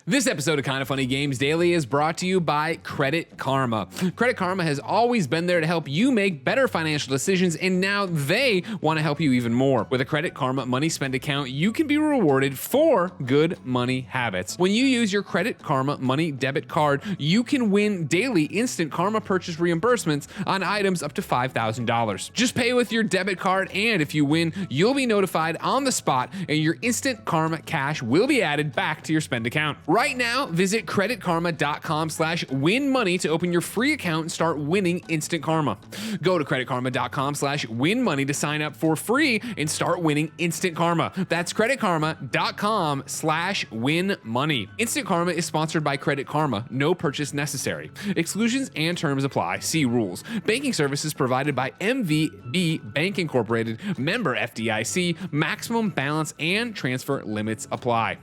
This episode of Kind of Funny Games Daily is brought to you by Credit Karma. Credit Karma has always been there to help you make better financial decisions, and now they want to help you even more. With a Credit Karma money spend account, you can be rewarded for good money habits. When you use your Credit Karma money debit card, you can win daily instant Karma purchase reimbursements on items up to $5,000. Just pay with your debit card, and if you win, you'll be notified on the spot, and your instant Karma cash will be added back to your spend account. Right now, visit creditkarma.com/winmoney to open your free account and start winning instant karma. Go to creditkarma.com/winmoney to sign up for free and start winning instant karma. That's creditkarma.com/winmoney. Instant Karma is sponsored by Credit Karma. No purchase necessary. Exclusions and terms apply. See rules. Banking services provided by MVB Bank Incorporated. Member FDIC. Maximum balance and transfer limits apply.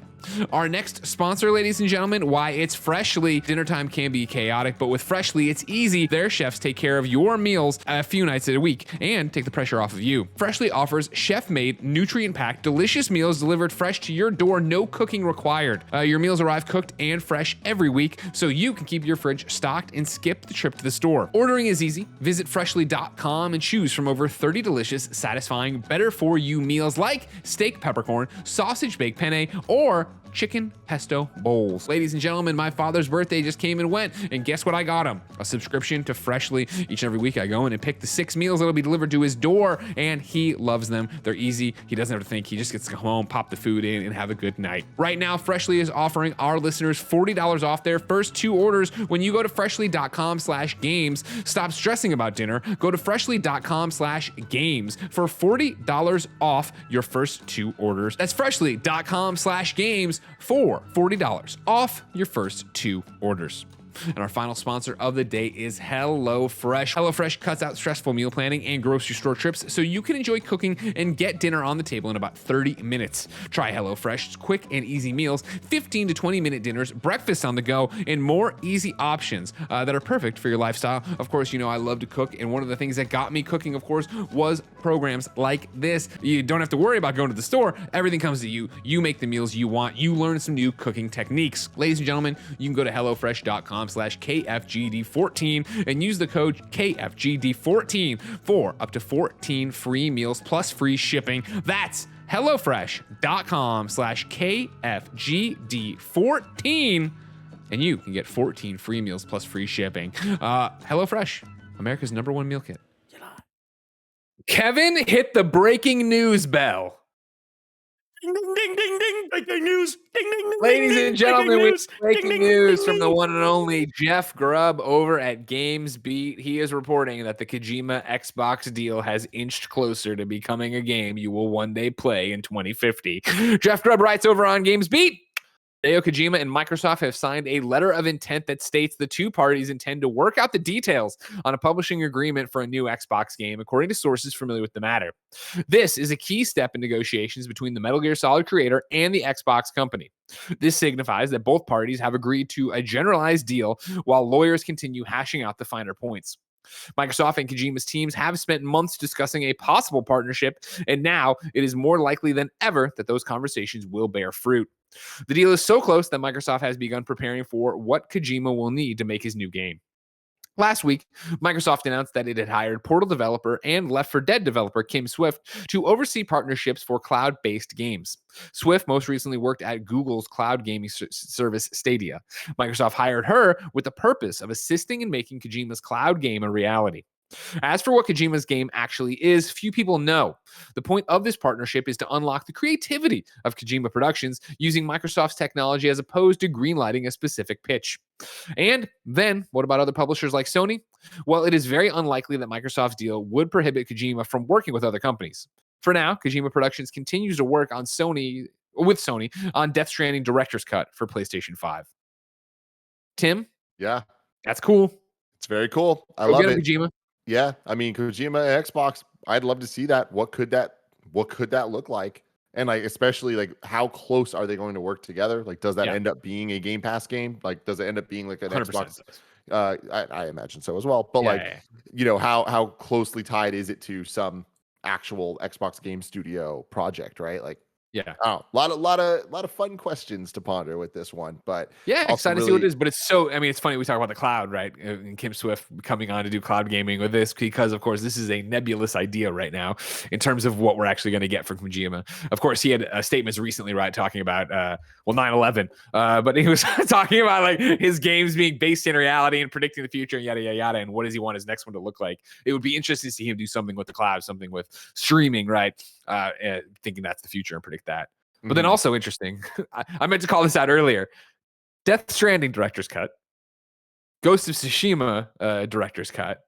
Our next sponsor, ladies and gentlemen, why it's Freshly. Dinner time can be chaotic, but with Freshly, it's easy. Their chefs take care of your meals a few nights a week and take the pressure off of you. Freshly offers chef-made, nutrient-packed, delicious meals delivered fresh to your door, no cooking required. Your meals arrive cooked and fresh every week, so you can keep your fridge stocked and skip the trip to the store. Ordering is easy. Visit freshly.com and choose from over 30 delicious, satisfying, better-for-you meals like steak peppercorn, sausage baked penne, or chicken pesto bowls. Ladies and gentlemen, my father's birthday just came and went, and guess what I got him? A subscription to Freshly. Each and every week I go in and pick the 6 meals that'll be delivered to his door, and he loves them. They're easy. He doesn't have to think. He just gets to come home, pop the food in, and have a good night. Right now, Freshly is offering our listeners $40 off their first 2 orders when you go to freshly.com/games. Stop stressing about dinner. Go to freshly.com/games for $40 off your first 2 orders. That's freshly.com/games for $40 off your first 2 orders. And our final sponsor of the day is HelloFresh. HelloFresh cuts out stressful meal planning and grocery store trips so you can enjoy cooking and get dinner on the table in about 30 minutes. Try HelloFresh's quick and easy meals, 15 to 20 minute dinners, breakfast on the go, and more easy options that are perfect for your lifestyle. Of course, you know I love to cook, and one of the things that got me cooking, of course, was programs like this. You don't have to worry about going to the store. Everything comes to you. You make the meals you want. You learn some new cooking techniques. Ladies and gentlemen, you can go to hellofresh.com/KFGD14 and use the code KFGD14 for up to 14 free meals plus free shipping. That's hellofresh.com/KFGD14 and you can get 14 free meals plus free shipping. HelloFresh, America's #1 meal kit. Kevin hit the breaking news bell. Ding, ding, ding, ding, ding, breaking news. Ding, ding, ding, Ladies ding, and gentlemen, we have breaking ding, news ding, from the ding. one and only Jeff Grubb over at GamesBeat. He is reporting that the Kojima Xbox deal has inched closer to becoming a game you will one day play in 2050. Jeff Grubb writes over on GamesBeat. Hideo Kojima and Microsoft have signed a letter of intent that states the two parties intend to work out the details on a publishing agreement for a new Xbox game, according to sources familiar with the matter. This is a key step in negotiations between the Metal Gear Solid creator and the Xbox company. This signifies that both parties have agreed to a generalized deal while lawyers continue hashing out the finer points. Microsoft and Kojima's teams have spent months discussing a possible partnership, and now it is more likely than ever that those conversations will bear fruit. The deal is so close that Microsoft has begun preparing for what Kojima will need to make his new game. Last week, Microsoft announced that it had hired Portal developer and Left 4 Dead developer Kim Swift to oversee partnerships for cloud-based games. Swift most recently worked at Google's cloud gaming service Stadia. Microsoft hired her with the purpose of assisting in making Kojima's cloud game a reality. As for what Kojima's game actually is, few people know. The point of this partnership is to unlock the creativity of Kojima Productions using Microsoft's technology as opposed to greenlighting a specific pitch. And then, what about other publishers like Sony? Well, it is very unlikely that Microsoft's deal would prohibit Kojima from working with other companies. For now, Kojima Productions continues to work on Sony on Death Stranding Director's Cut for PlayStation 5. Tim? Yeah, That's cool. it's very cool. I Go love get him, it. Kojima. Yeah, I mean Kojima and Xbox. I'd love to see that. What could that look like? And like especially like how close are they going to work together? Like does that end up being a Game Pass game? Like does it end up being like an 100% Xbox? does. I imagine so as well. But you know how closely tied is it to some actual Xbox game studio project, right? Like Yeah. oh, a lot of fun questions to ponder with this one. But Yeah, also excited to see what it is. But it's so, I mean, it's funny we talk about the cloud, right? And Kim Swift coming on to do cloud gaming with this because, of course, this is a nebulous idea right now in terms of what we're actually going to get from Kojima. Of course, he had statements recently, right, talking about, 9/11. But he was talking about like his games being based in reality and predicting the future and yada, yada, yada. And what does he want his next one to look like? It would be interesting to see him do something with the cloud, something with streaming, right? Thinking that's the future and predict that. But then also interesting, I meant to call this out earlier. Death Stranding Director's Cut. Ghost of Tsushima Director's Cut.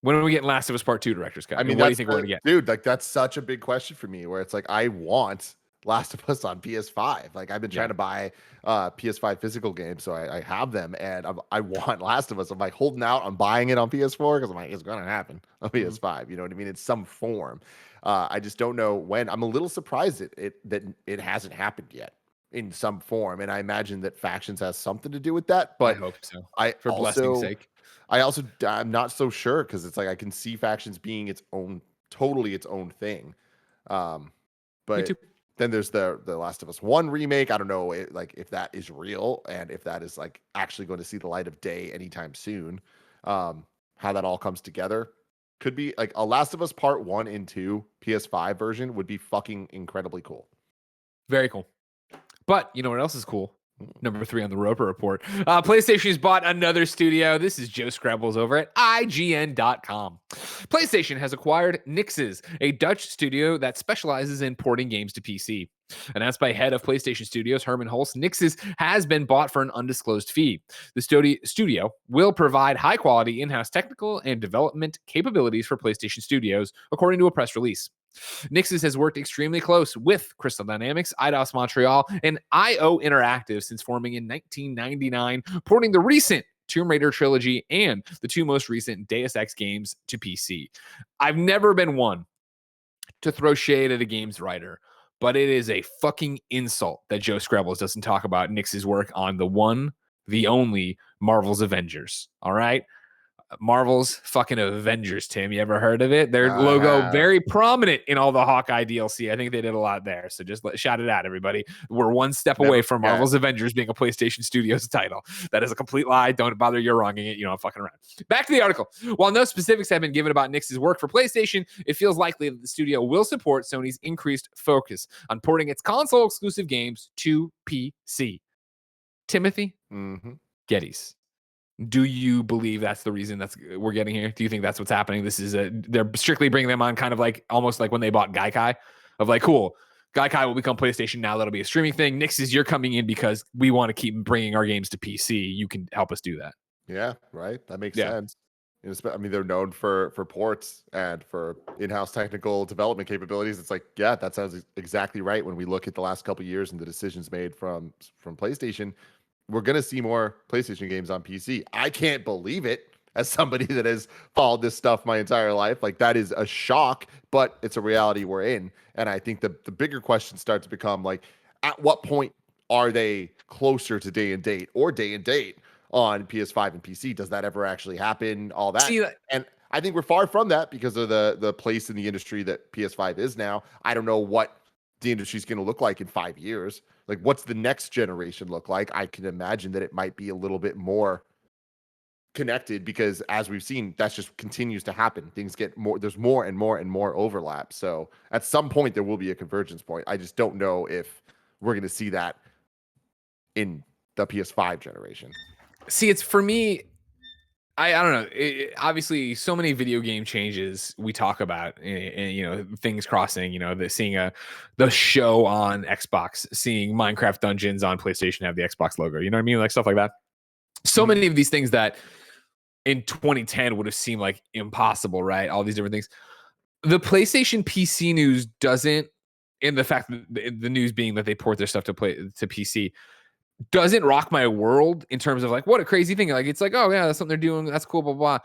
When are we getting Last of Us Part 2 Director's Cut? I mean, what do you think we're going to get? Dude, like that's such a big question for me where it's like I want Last of Us on PS5. Like I've been trying to buy PS5 physical games, so I have them, and I want Last of Us. I'm like holding out on buying it on PS4 because I'm like, it's gonna happen on PS5. You know what I mean? In some form. I just don't know when. I'm a little surprised that it hasn't happened yet. in some form, and I imagine that factions has something to do with that. I But hope so. I For blessing's also, sake. I'm not so sure because it's like I can see factions being totally its own thing. Um, Me but too. then there's the Last of Us 1 remake. I don't know if that is real and if that is like actually going to see the light of day anytime soon. How that all comes together could be like a Last of Us Part 1 and 2 PS5 version would be fucking incredibly cool. Very cool. But you know what else is cool? Mm. Number 3 on the Roper Report. PlayStation's bought another studio. This is Joe Skrebbels over at IGN.com. PlayStation has acquired Nixes, a Dutch studio that specializes in porting games to PC. Announced by head of PlayStation Studios, Herman Hulst, Nixes has been bought for an undisclosed fee. The studio will provide high-quality in-house technical and development capabilities for PlayStation Studios, according to a press release. Nixes has worked extremely close with Crystal Dynamics, Eidos Montreal, and IO Interactive since forming in 1999, porting the recent Tomb Raider trilogy and the 2 most recent Deus Ex games to PC. I've never been one to throw shade at a games writer, but it is a fucking insult that Joe Skrebbels doesn't talk about Nix's work on the one, the only Marvel's Avengers. All right? Marvel's fucking Avengers, Tim. You ever heard of it? Their I logo have. very prominent in all the Hawkeye DLC. I think they did a lot there. So just shout it out, everybody. We're one step Never away from forget. Marvel's Avengers being a PlayStation Studios title. That is a complete lie. Don't bother you're wronging it. You know, I'm fucking around. Back to the article. While no specifics have been given about Nix's work for PlayStation, it feels likely that the studio will support Sony's increased focus on porting its console exclusive games to PC. Timothy Mm-hmm. Geddes. Do you believe that's the reason we're getting here? Do you think that's what's happening? They're strictly bringing them on kind of like almost like when they bought Gaikai of like, cool, Gaikai will become PlayStation now. That'll be a streaming thing. Nixes, you're coming in because we want to keep bringing our games to PC. You can help us do that. Yeah, right. That makes Yeah. sense. I mean, they're known for ports and for in-house technical development capabilities. It's like, yeah, that sounds exactly right. When we look at the last couple of years and the decisions made from PlayStation, we're going to see more PlayStation games on PC. I can't believe it as somebody that has followed this stuff my entire life. Like, that is a shock, but it's a reality we're in. And I think the bigger question starts to become like, at what point are they closer to day and date on PS5 and PC? Does that ever actually happen? All that. See, And I think we're far from that because of the place in the industry that PS5 is now. I don't know what the industry is going to look like in 5 years. Like, what's the next generation look like? I can imagine that it might be a little bit more connected because, as we've seen, that just continues to happen. Things get more, there's more and more and more overlap. So at some point, there will be a convergence point. I just don't know if we're going to see that in the PS5 generation. See, it's for me. I don't know. Obviously, so many video game changes we talk about, and you know, things crossing. You know, seeing the show on Xbox, seeing Minecraft Dungeons on PlayStation have the Xbox logo. You know what I mean? Like stuff like that. So Mhm. many of these things that in 2010 would have seemed like impossible, right? All these different things. The PlayStation PC news doesn't, in the fact that the news being that they port their stuff to PC, doesn't rock my world in terms of like, what a crazy thing. Like, it's like, oh yeah, that's something they're doing. That's cool, blah, blah.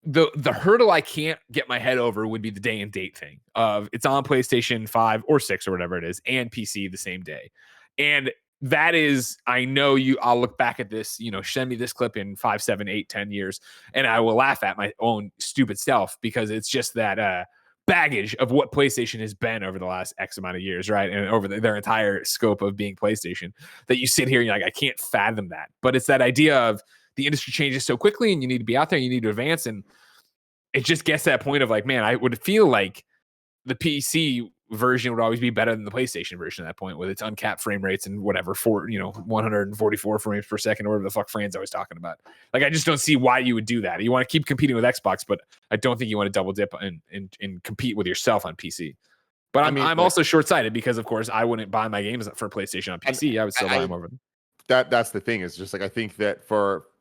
The hurdle I can't get my head over would be the day and date thing of it's on PlayStation 5 or 6 or whatever it is and PC the same day. And that is, I know I'll look back at this, you know, send me this clip in 5, 7, 8, 10 years, and I will laugh at my own stupid self because it's just that baggage of what PlayStation has been over the last X amount of years, right? And over their entire scope of being PlayStation, that you sit here and you're like, I can't fathom that. But it's that idea of the industry changes so quickly and you need to be out there, you need to advance. And it just gets to that point of like, man, I would feel like the PC version would always be better than the PlayStation version at that point with its uncapped frame rates and whatever, 144 frames per second, or whatever the fuck Fran's always talking about. Like, I just don't see why you would do that. You want to keep competing with Xbox, but I don't think you want to double dip and compete with yourself on PC. But I'm also short-sighted because, of course, I wouldn't buy my games for PlayStation on PC. I would still buy them over. That's the thing. Is just like, I think that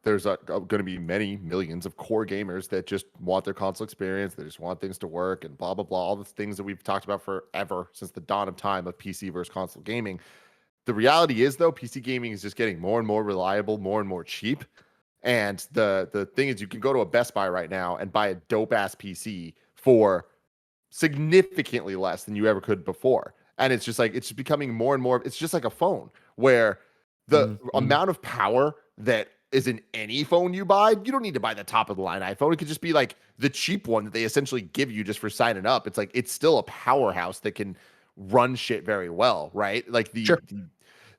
there's going to be many millions of core gamers that just want their console experience. They just want things to work and blah, blah, blah. All the things that we've talked about forever since the dawn of time of PC versus console gaming. The reality is, though, PC gaming is just getting more and more reliable, more and more cheap. And the thing is, you can go to a Best Buy right now and buy a dope ass PC for significantly less than you ever could before. And it's just like, it's becoming more and more, it's just like a phone where the amount of power that is in any phone you buy, you don't need to buy the top of the line iPhone. It could just be like the cheap one that they essentially give you just for signing up. It's like, it's still a powerhouse that can run shit very well, right? Like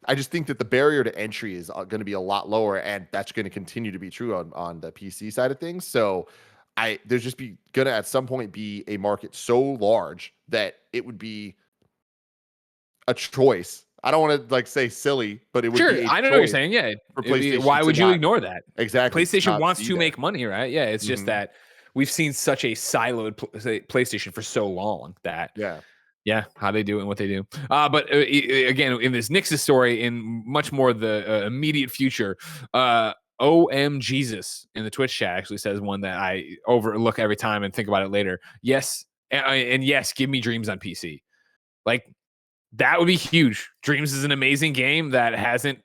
I just think that the barrier to entry is going to be a lot lower, and that's going to continue to be true on the PC side of things. So there's just gonna at some point be a market so large that it would be a choice. I don't want to like say silly, but it would be a I know what you're saying. Yeah. For PlayStation Why would you ignore that? Exactly. PlayStation wants to make money, right? Yeah. It's just that we've seen such a siloed PlayStation for so long that how they do it and what they do. But again, in this Nix's story, in much more the immediate future, OM Jesus in the Twitch chat actually says one that I overlook every time and think about it later. Yes. And yes, give me Dreams on PC. Like, that would be huge. Dreams is an amazing game that hasn't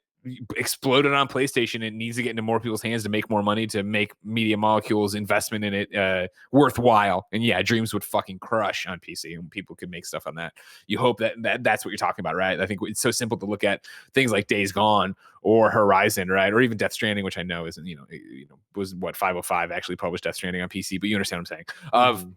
exploded on PlayStation. It needs to get into more people's hands to make more money, to make Media Molecule's investment in it worthwhile. And yeah, Dreams would fucking crush on PC, and people could make stuff on that. You hope that's what you're talking about, right? I think it's so simple to look at things like Days Gone or Horizon, right? Or even Death Stranding, which I know isn't, was what 505 actually published Death Stranding on PC, but you understand what I'm saying.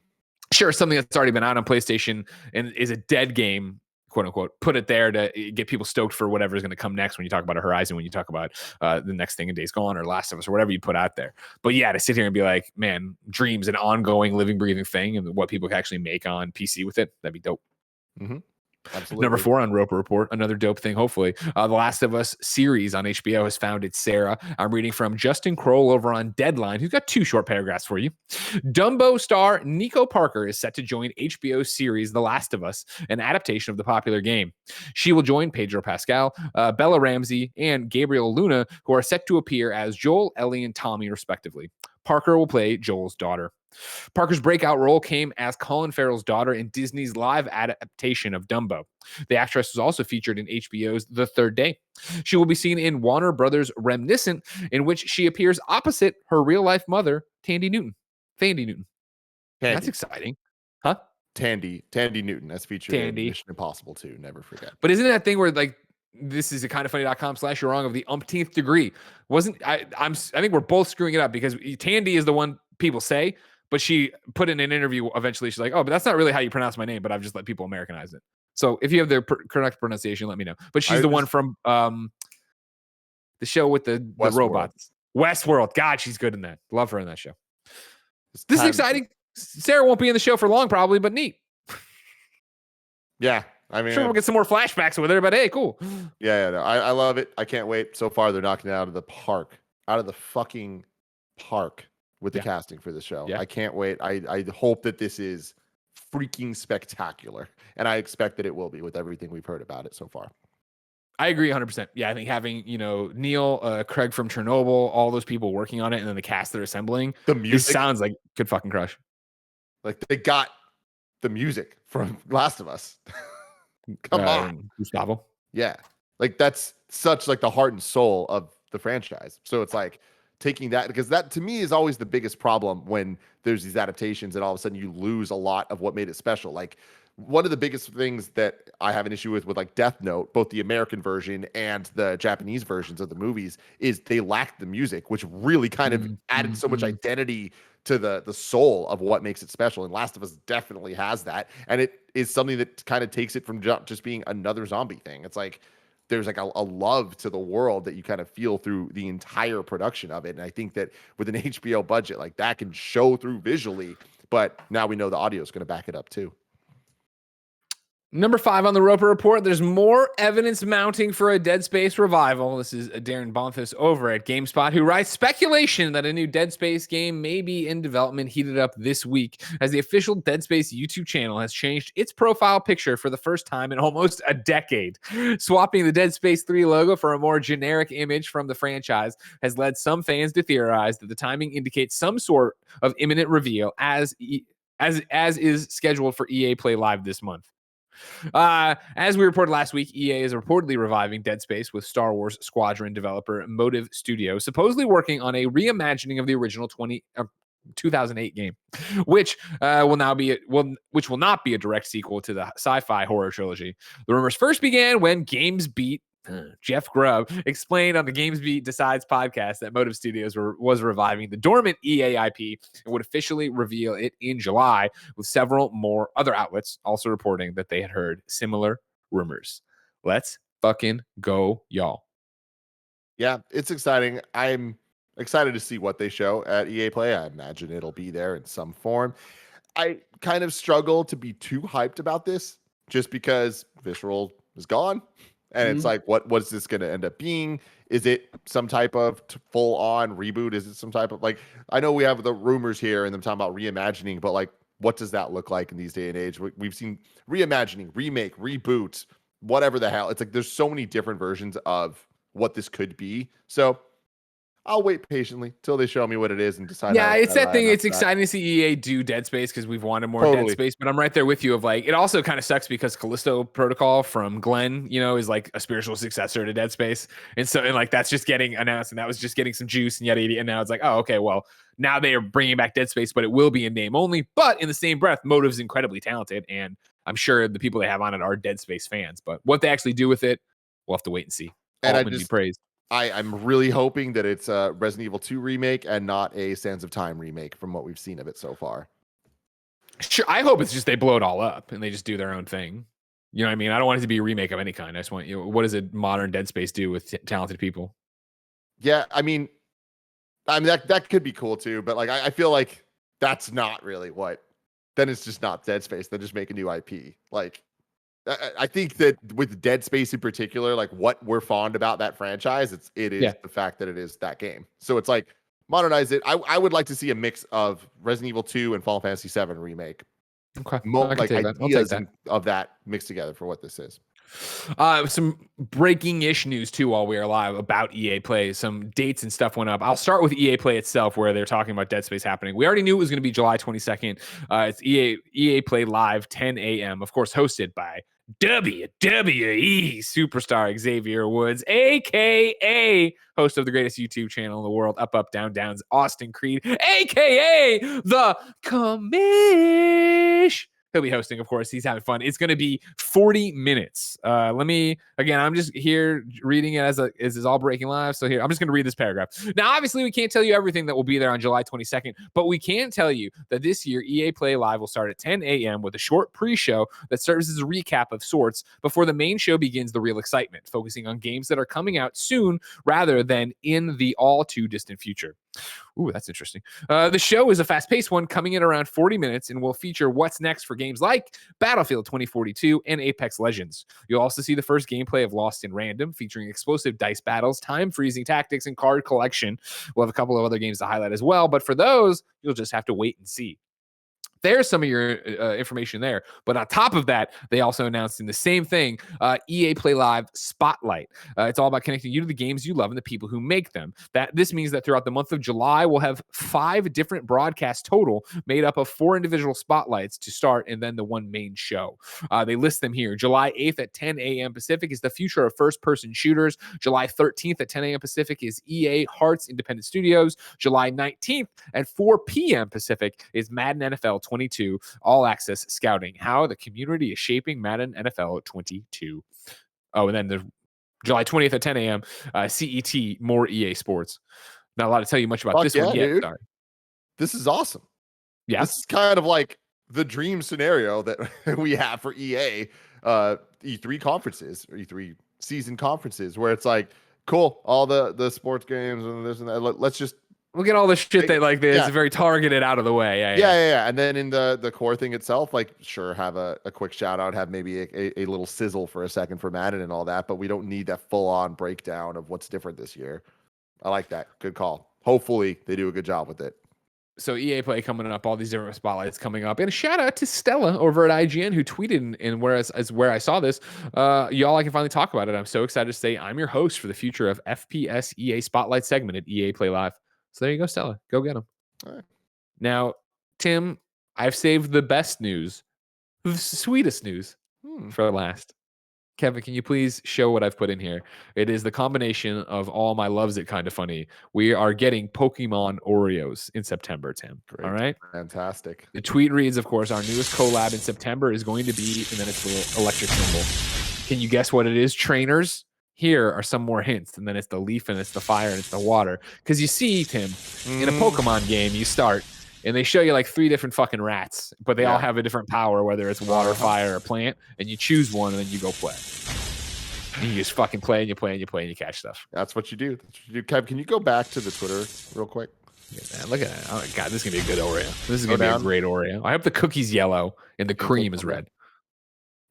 Sure, something that's already been out on PlayStation and is a dead game, quote unquote, put it there to get people stoked for whatever is going to come next. When you talk about a Horizon, when you talk about the next thing in Days Gone or Last of Us or whatever you put out there. But yeah, to sit here and be like, man, Dreams, an ongoing living, breathing thing, and what people can actually make on PC with it, that'd be dope. Absolutely. Number 4 on Roper Report, another dope thing, hopefully. The Last of Us series on HBO has found its Sarah. I'm reading from Justin Kroll over on Deadline, who's got 2 short paragraphs for you. Dumbo star Nico Parker is set to join HBO's series The Last of Us, an adaptation of the popular game. She will join Pedro Pascal, Bella Ramsey, and Gabriel Luna, who are set to appear as Joel, Ellie, and Tommy, respectively. Parker will play Joel's daughter. Parker's breakout role came as Colin Farrell's daughter in Disney's live adaptation of Dumbo. The actress was also featured in HBO's The Third Day. She will be seen in Warner Brothers' Reminiscent, in which she appears opposite her real-life mother, Tandy Newton. That's exciting. Huh? Tandy Newton, as featured in Mission Impossible 2, never forget. But isn't that thing where, like, this is a kindoffunny.com/you're wrong of the umpteenth degree? I think we're both screwing it up, because Tandy is the one people say, but she put in an interview eventually, she's like, oh, but that's not really how you pronounce my name, but I've just let people Americanize it. So if you have the correct pronunciation, let me know. But she's the one from the show with the robots. Westworld. God, she's good in that. Love her in that show. This is exciting. Sarah won't be in the show for long, probably, but neat. Yeah. I mean, sure, we'll get some more flashbacks with her, but hey, cool. Yeah, no, I love it. I can't wait. So far, they're knocking it out of the park. Out of the fucking park with the casting for the show. I can't wait. I hope that this is freaking spectacular, and I expect that it will be with everything we've heard about it so far. I agree 100%. Yeah, I think having, Neil, Craig from Chernobyl, all those people working on it, and then the cast they're assembling, the music sounds like could fucking crush. Like, they got the music from Last of Us. Come on. Gustavo. Yeah. Like, that's such like the heart and soul of the franchise. So it's like taking that, because that to me is always the biggest problem when there's these adaptations and all of a sudden you lose a lot of what made it special. Like, one of the biggest things that I have an issue with like Death Note, both the American version and the Japanese versions of the movies, is they lacked the music, which really kind of added so much identity to the soul of what makes it special. And Last of Us definitely has that. And it is something that kind of takes it from just being another zombie thing. It's like there's like a love to the world that you kind of feel through the entire production of it. And I think that with an HBO budget, like that can show through visually, but now we know the audio is going to back it up too. Number 5 on the Roper Report, there's more evidence mounting for a Dead Space revival. This is Darryn Bonthuys over at GameSpot, who writes, speculation that a new Dead Space game may be in development heated up this week, as the official Dead Space YouTube channel has changed its profile picture for the first time in almost a decade. Swapping the Dead Space 3 logo for a more generic image from the franchise has led some fans to theorize that the timing indicates some sort of imminent reveal, as is scheduled for EA Play Live this month. As we reported last week, EA is reportedly reviving Dead Space with Star Wars Squadron developer Motive Studio, supposedly working on a reimagining of the original 2008 game, which will not be a direct sequel to the sci-fi horror trilogy. The rumors first began when GamesBeat Jeff Grubb explained on the GamesBeat Decides podcast that Motive Studios was reviving the dormant EA IP and would officially reveal it in July, with several more other outlets also reporting that they had heard similar rumors. Let's fucking go, y'all. Yeah, it's exciting. I'm excited to see what they show at EA Play. I imagine it'll be there in some form. I kind of struggle to be too hyped about this just because Visceral is gone. And it's like, what is this going to end up being? Is it some type of full on reboot? Is it some type of like, I know we have the rumors here and them talking about reimagining, but like, what does that look like in these day and age? We've seen reimagining, remake, reboot, whatever the hell. It's like, there's so many different versions of what this could be. So I'll wait patiently till they show me what it is and decide. Yeah, it's that thing. It's exciting to see EA do Dead Space because we've wanted more Dead Space. But I'm right there with you. Of like, it also kind of sucks because Callisto Protocol from Glenn, is like a spiritual successor to Dead Space, and like that's just getting announced, and that was just getting some juice and yada yada. And now it's like, oh, okay, well now they are bringing back Dead Space, but it will be in name only. But in the same breath, Motive's incredibly talented, and I'm sure the people they have on it are Dead Space fans. But what they actually do with it, we'll have to wait and see. And Altman be praised. I'm really hoping that it's a Resident Evil 2 remake and not a Sands of Time remake from what we've seen of it so far. Sure, I hope it's just they blow it all up and they just do their own thing. You know what I mean? I don't want it to be a remake of any kind. I just want, what does a modern Dead Space do with talented people? Yeah, I mean that could be cool too, but like I feel like that's not really what. Then it's just not Dead Space. They just make a new IP. Like I think that with Dead Space in particular, like what we're fond about that franchise, it is the fact that it is that game. So it's like modernize it. I would like to see a mix of Resident Evil 2 and Final Fantasy 7 remake. Okay, like ideas of that mixed together for what this is. Some breaking-ish news too while we are live about EA Play. Some dates and stuff went up. I'll start with EA Play itself, where they're talking about Dead Space happening. We already knew it was going to be July 22nd. It's EA Play Live, 10 a.m. Of course, hosted by WWE superstar Xavier Woods, aka host of the greatest YouTube channel in the world, Up Down Down's Austin Creed, aka the Commish. He'll be hosting, of course. He's having fun. It's going to be 40 minutes. I'm just here reading it as it's all breaking live. So here, I'm just going to read this paragraph. Now, obviously, we can't tell you everything that will be there on July 22nd, but we can tell you that this year, EA Play Live will start at 10 a.m. with a short pre-show that serves as a recap of sorts before the main show begins the real excitement, focusing on games that are coming out soon rather than in the all too distant future. Ooh, that's interesting. The show is a fast-paced one coming in around 40 minutes and will feature what's next for games like Battlefield 2042 and Apex Legends. You'll also see the first gameplay of Lost in Random, featuring explosive dice battles, time-freezing tactics, and card collection. We'll have a couple of other games to highlight as well, but for those, you'll just have to wait and see. There's some of your information there. But on top of that, they also announced in the same thing, EA Play Live Spotlight. It's all about connecting you to the games you love and the people who make them. This means that throughout the month of July, we'll have 5 different broadcasts total made up of 4 individual spotlights to start and then the one main show. They list them here. July 8th at 10 a.m. Pacific is the future of first-person shooters. July 13th at 10 a.m. Pacific is EA Hearts Independent Studios. July 19th at 4 p.m. Pacific is Madden NFL 22 All Access Scouting. How the community is shaping Madden NFL 22. Oh, and then the July 20th at 10 a.m. CET, more EA Sports. Not allowed to tell you much about this one yet. Dude. Sorry. This is awesome. Yeah. This is kind of like the dream scenario that we have for EA E3 conferences or E3 season conferences, where it's like, cool, all the sports games and this and that. Let's just we'll get all the shit that like this very targeted out of the way. Yeah. And then in the core thing itself, like sure, have a quick shout out, have maybe a little sizzle for a second for Madden and all that, but we don't need that full on breakdown of what's different this year. I like that. Good call. Hopefully they do a good job with it. So EA Play coming up, all these different spotlights coming up, and a shout out to Stella over at IGN who tweeted and where I saw this. Y'all, I can finally talk about it. I'm so excited to say I'm your host for the future of FPS EA Spotlight segment at EA Play Live. So there you go, Stella. Go get them. All right. Now, Tim, I've saved the best news, the sweetest news for last. Kevin, can you please show what I've put in here? It is the combination of all my loves it kind of funny. We are getting Pokemon Oreos in September, Tim. Great. All right. Fantastic. The tweet reads, of course, our newest collab in September is going to be, and then it's the electric symbol. Can you guess what it is, trainers? Here are some more hints. And then it's the leaf and it's the fire and it's the water. Because you see, Tim, in a Pokemon game, you start and they show you like 3 different fucking rats, but they all have a different power, whether it's water, fire, or plant. And you choose one and then you go play. And you just fucking play and you play and you play and you catch stuff. That's what you do. That's what you do. Kev, can you go back to the Twitter real quick? Yeah, look at that. Oh my God, this is going to be a good Oreo. This is going to be a great Oreo. I hope the cookie's yellow and the cream is red.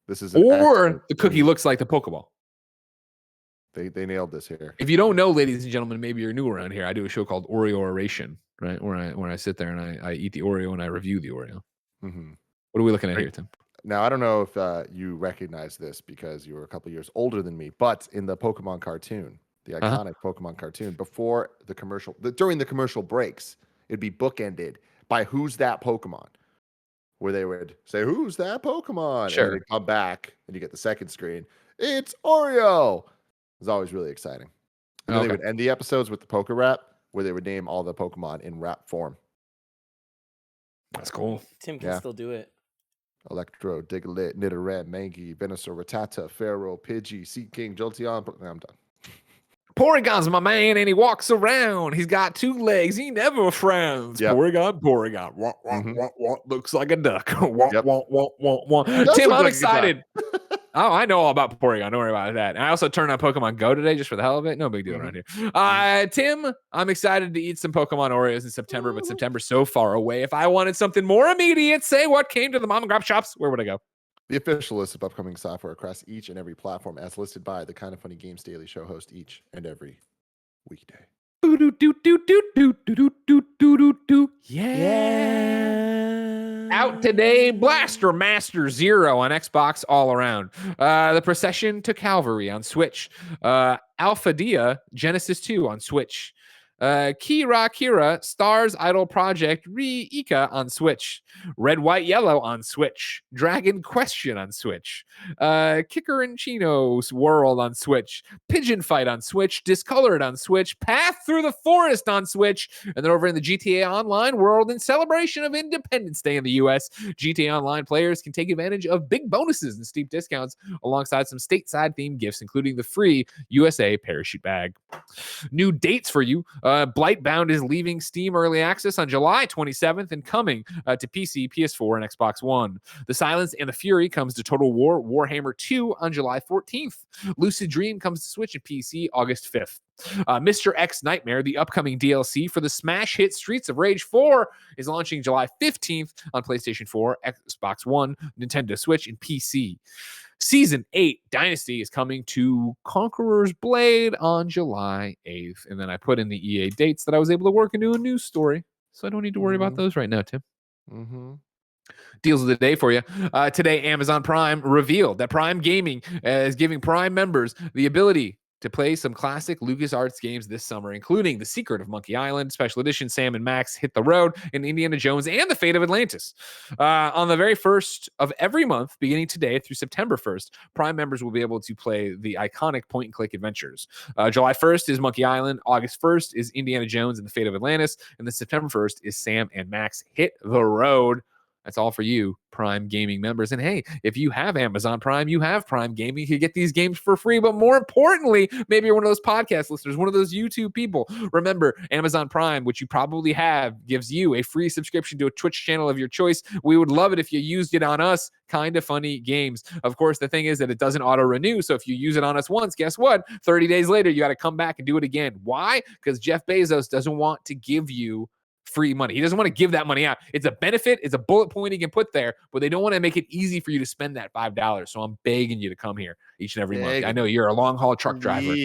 This is or the cookie looks like the Pokeball. They nailed this here. If you don't know, ladies and gentlemen, maybe you're new around here. I do a show called Oreo Oration, right? Where I sit there and I eat the Oreo and I review the Oreo. Mm-hmm. What are we looking at here, Tim? Now, I don't know if you recognize this because you were a couple years older than me, but in the Pokemon cartoon, the iconic Pokemon cartoon, before the commercial, during the commercial breaks, it'd be bookended by "Who's that Pokemon?" Where they would say, "Who's that Pokemon?" Sure. And they'd come back, and you get the second screen. It's Oreo. It was always really exciting. And then they would end the episodes with the Poke Rap, where they would name all the Pokemon in rap form. That's cool. Tim can still do it. Electro, Diglett, Nidoran, Mangy, Venusaur, Rattata, Pharaoh, Pidgey, Sea King, Jolteon. I'm done. Porygon's my man, and he walks around. He's got 2 legs. He never frowns. Yep. Porygon. What looks like a duck. Tim, I'm excited. Oh, I know all about Porygon. Don't worry about that. And I also turned on Pokemon Go today just for the hell of it. No big deal around here. Tim, I'm excited to eat some Pokemon Oreos in September, but September's so far away. If I wanted something more immediate, say what came to the mom and grab shops, where would I go? The official list of upcoming software across each and every platform as listed by the Kind of Funny Games Daily Show host each and every weekday. Yeah. Out today, Blaster Master Zero on Xbox all around. The Procession to Calvary on Switch. Alpha Dia Genesis 2 on Switch. Kira Stars Idol Project Re-Ika on Switch. Red White Yellow on Switch. Dragon Question on Switch. Kicker and Chino's World on Switch. Pigeon Fight on Switch. Discolored on Switch. Path Through the Forest on Switch. And then over in the GTA Online world, in celebration of Independence Day in the US, GTA Online players can take advantage of big bonuses and steep discounts alongside some stateside themed gifts, including the free USA parachute bag. New dates for you. Blightbound is leaving Steam Early Access on July 27th and coming to PC, PS4, and Xbox One. The Silence and the Fury comes to Total War Warhammer 2 on July 14th. Lucid Dream comes to Switch and PC August 5th. Mr. X Nightmare, the upcoming DLC for the smash hit Streets of Rage 4, is launching July 15th on PlayStation 4, Xbox One, Nintendo Switch, and PC. Season 8 Dynasty is coming to Conqueror's Blade on July 8th. And then I put in the EA dates that I was able to work into a news story. So I don't need to worry about those right now, Tim. Deals of the day for you. Today, Amazon Prime revealed that Prime Gaming is giving Prime members the ability to play some classic LucasArts games this summer, including The Secret of Monkey Island, Special Edition Sam and Max Hit the Road, and Indiana Jones and The Fate of Atlantis. On the very first of every month, beginning today through September 1st, Prime members will be able to play the iconic point-and-click adventures. July 1st is Monkey Island, August 1st is Indiana Jones and The Fate of Atlantis, and then September 1st is Sam and Max Hit the Road. That's all for you, Prime Gaming members. And hey, if you have Amazon Prime, you have Prime Gaming, you can get these games for free. But more importantly, maybe you're one of those podcast listeners, one of those YouTube people. Remember, Amazon Prime, which you probably have, gives you a free subscription to a Twitch channel of your choice. We would love it if you used it on us. Kind of Funny Games. Of course, the thing is that it doesn't auto-renew. So if you use it on us once, guess what? 30 days later, you got to come back and do it again. Why? Because Jeff Bezos doesn't want to give you free money. He doesn't want to give that money out. It's a benefit. It's a bullet point he can put there, but they don't want to make it easy for you to spend that $5. So I'm begging you to come here each and every month. I know you're a long haul truck driver.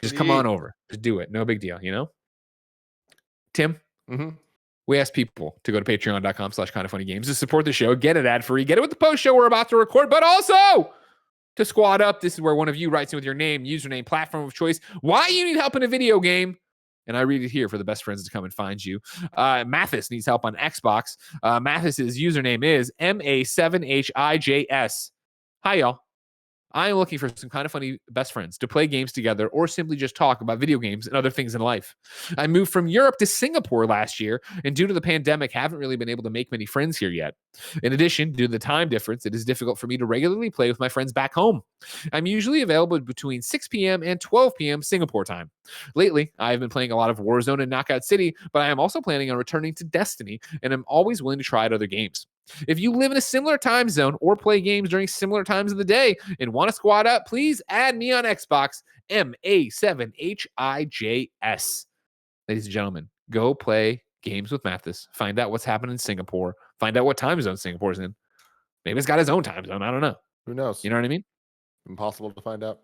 Just come on over. Just do it. No big deal, you know? Tim? We ask people to go to patreon.com/kindoffunnygames to support the show, get it ad free, get it with the post show we're about to record, but also to squad up. This is where one of you writes in with your name, username, platform of choice, why you need help in a video game. And I read it here for the best friends to come and find you. Mathijs needs help on Xbox. Mathijs' username is MA7HIJS. Hi, y'all. I am looking for some kind of funny best friends to play games together or simply just talk about video games and other things in life. I moved from Europe to Singapore last year, and due to the pandemic, haven't really been able to make many friends here yet. In addition, due to the time difference, it is difficult for me to regularly play with my friends back home. I'm usually available between 6 p.m. and 12 p.m. Singapore time. Lately, I've been playing a lot of Warzone and Knockout City, but I am also planning on returning to Destiny, and I'm always willing to try out other games. If you live in a similar time zone or play games during similar times of the day and want to squad up, please add me on Xbox, MA7HIJS. Ladies and gentlemen, go play games with Mathijs. Find out what's happening in Singapore. Find out what time zone Singapore's in. Maybe it's got his own time zone. I don't know. Who knows? You know what I mean? Impossible to find out.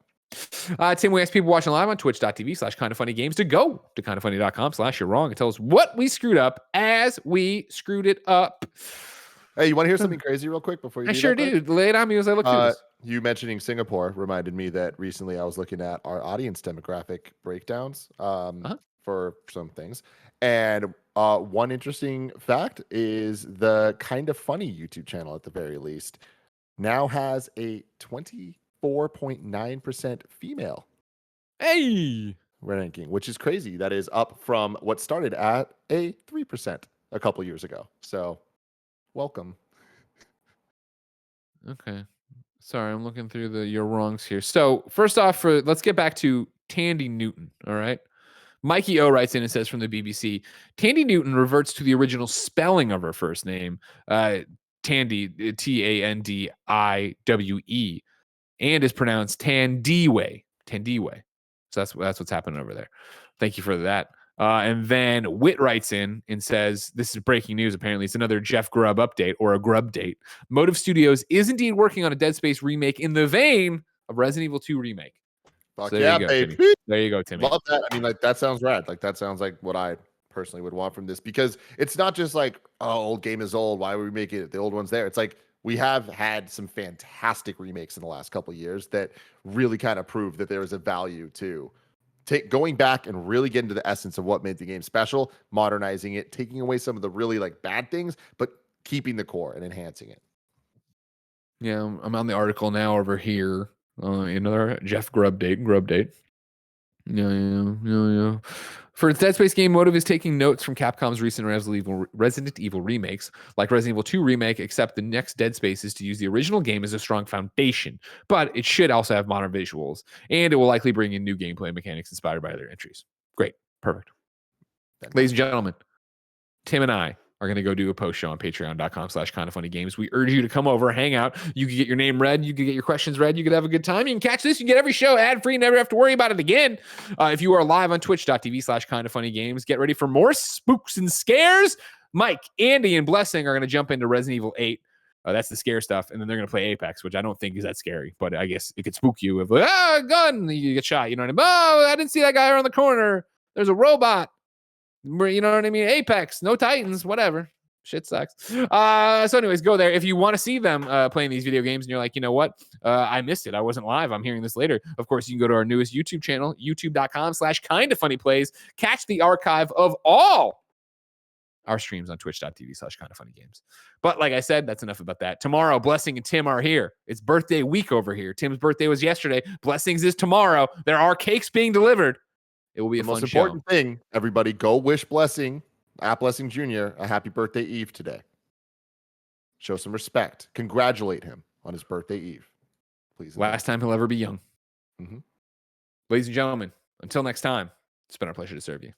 Tim, we ask people watching live on twitch.tv/kindoffunnygames to go to kindoffunny.com/you're wrong and tell us what we screwed up as we screwed it up. Hey, you want to hear something crazy real quick before you I do sure that, do. Lay it on me as I look through this. You mentioning Singapore reminded me that recently I was looking at our audience demographic breakdowns for some things. And one interesting fact is the Kind of Funny YouTube channel, at the very least, now has a 24.9% female ranking, which is crazy. That is up from what started at a 3% a couple years ago. So welcome. Okay. Sorry, I'm looking through your wrongs here. So first off, let's get back to Tandy Newton. All right. Mikey O writes in and says from the BBC, Tandy Newton reverts to the original spelling of her first name, Tandy, Tandiwe, and is pronounced Tandiwe. So that's what's happening over there. Thank you for that. And then Wit writes in and says, this is breaking news. Apparently, it's another Jeff Grubb update or a Grubb date. Motive Studios is indeed working on a Dead Space remake in the vein of Resident Evil 2 remake. Fuck So yeah, baby. There you go, Timmy. Love that. I mean, like, that sounds rad. Like, that sounds like what I personally would want from this, because it's not just like, oh, old game is old, why are we making it? The old one's there. It's like, we have had some fantastic remakes in the last couple of years that really kind of prove that there is a value to going back and really getting to the essence of what made the game special, modernizing it, taking away some of the really like bad things, but keeping the core and enhancing it. Yeah, I'm on the article now over here. Another Jeff Grubb date. Yeah. For its Dead Space game, Motive is taking notes from Capcom's recent Resident Evil remakes, like Resident Evil 2 remake, except the next Dead Space is to use the original game as a strong foundation, but it should also have modern visuals, and it will likely bring in new gameplay mechanics inspired by other entries. Great. Perfect. Ladies and gentlemen, Tim and I are going to go do a post show on patreon.com/kindoffunnygames. We urge you to come over, hang out. You can get your name read. You can get your questions read. You can have a good time. You can catch this. You can get every show ad-free. Never have to worry about it again. If you are live on twitch.tv/kindoffunnygames, get ready for more spooks and scares. Mike, Andy, and Blessing are going to jump into Resident Evil 8. That's the scare stuff. And then they're going to play Apex, which I don't think is that scary, but I guess it could spook you if, gun, you get shot. You know what I mean? Oh, I didn't see that guy around the corner. There's a robot. You know what I mean? Apex, no Titans, whatever. Shit sucks. So anyways, go there. If you want to see them playing these video games and you're like, you know what? I missed it. I wasn't live. I'm hearing this later. Of course, you can go to our newest YouTube channel, youtube.com/kindoffunnyplays. Catch the archive of all our streams on twitch.tv/kindoffunnygames. But like I said, that's enough about that. Tomorrow, Blessing and Tim are here. It's birthday week over here. Tim's birthday was yesterday. Blessings is tomorrow. There are cakes being delivered. It will be a fun show. The most important thing, everybody, go wish Blessing, at Blessing Jr., a happy birthday eve today. Show some respect. Congratulate him on his birthday eve. Please. Last time he'll ever be young. Mm-hmm. Ladies and gentlemen, until next time, it's been our pleasure to serve you.